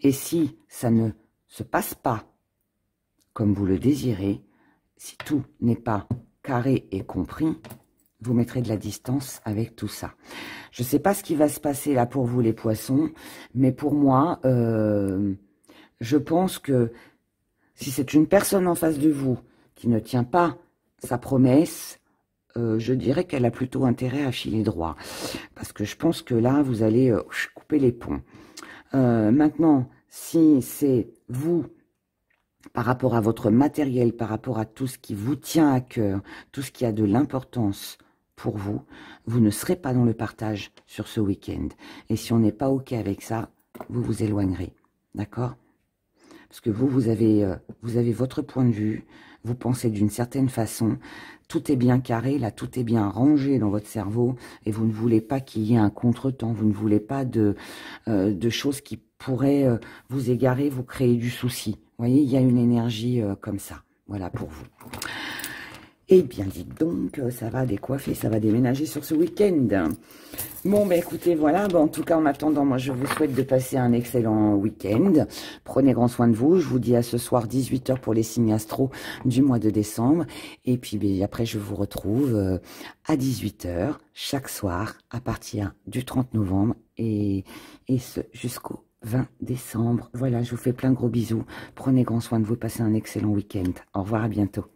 A: Et si ça ne se passe pas comme vous le désirez, si tout n'est pas carré et compris, vous mettrez de la distance avec tout ça. Je ne sais pas ce qui va se passer là pour vous les poissons, mais pour moi, je pense que si c'est une personne en face de vous qui ne tient pas sa promesse, je dirais qu'elle a plutôt intérêt à filer droit. Parce que je pense que là, vous allez couper les ponts. Maintenant, si c'est vous, par rapport à votre matériel, par rapport à tout ce qui vous tient à cœur, tout ce qui a de l'importance pour vous, vous ne serez pas dans le partage sur ce week-end. Et si on n'est pas OK avec ça, vous vous éloignerez. D'accord ? Parce que vous avez votre point de vue, vous pensez d'une certaine façon, tout est bien carré, là, tout est bien rangé dans votre cerveau, et vous ne voulez pas qu'il y ait un contretemps, vous ne voulez pas de choses qui pourraient vous égarer, vous créer du souci. Vous voyez, il y a une énergie comme ça, voilà pour vous. Eh bien, dites donc, ça va décoiffer, ça va déménager sur ce week-end. Bon, ben écoutez, voilà. Bon, en tout cas, en attendant, moi, je vous souhaite de passer un excellent week-end. Prenez grand soin de vous. Je vous dis à ce soir, 18 h pour les signes astro du mois de décembre. Et puis, ben, après, je vous retrouve à 18 h chaque soir à partir du 30 novembre et ce jusqu'au 20 décembre. Voilà, je vous fais plein de gros bisous. Prenez grand soin de vous. Passez un excellent week-end. Au revoir, à bientôt.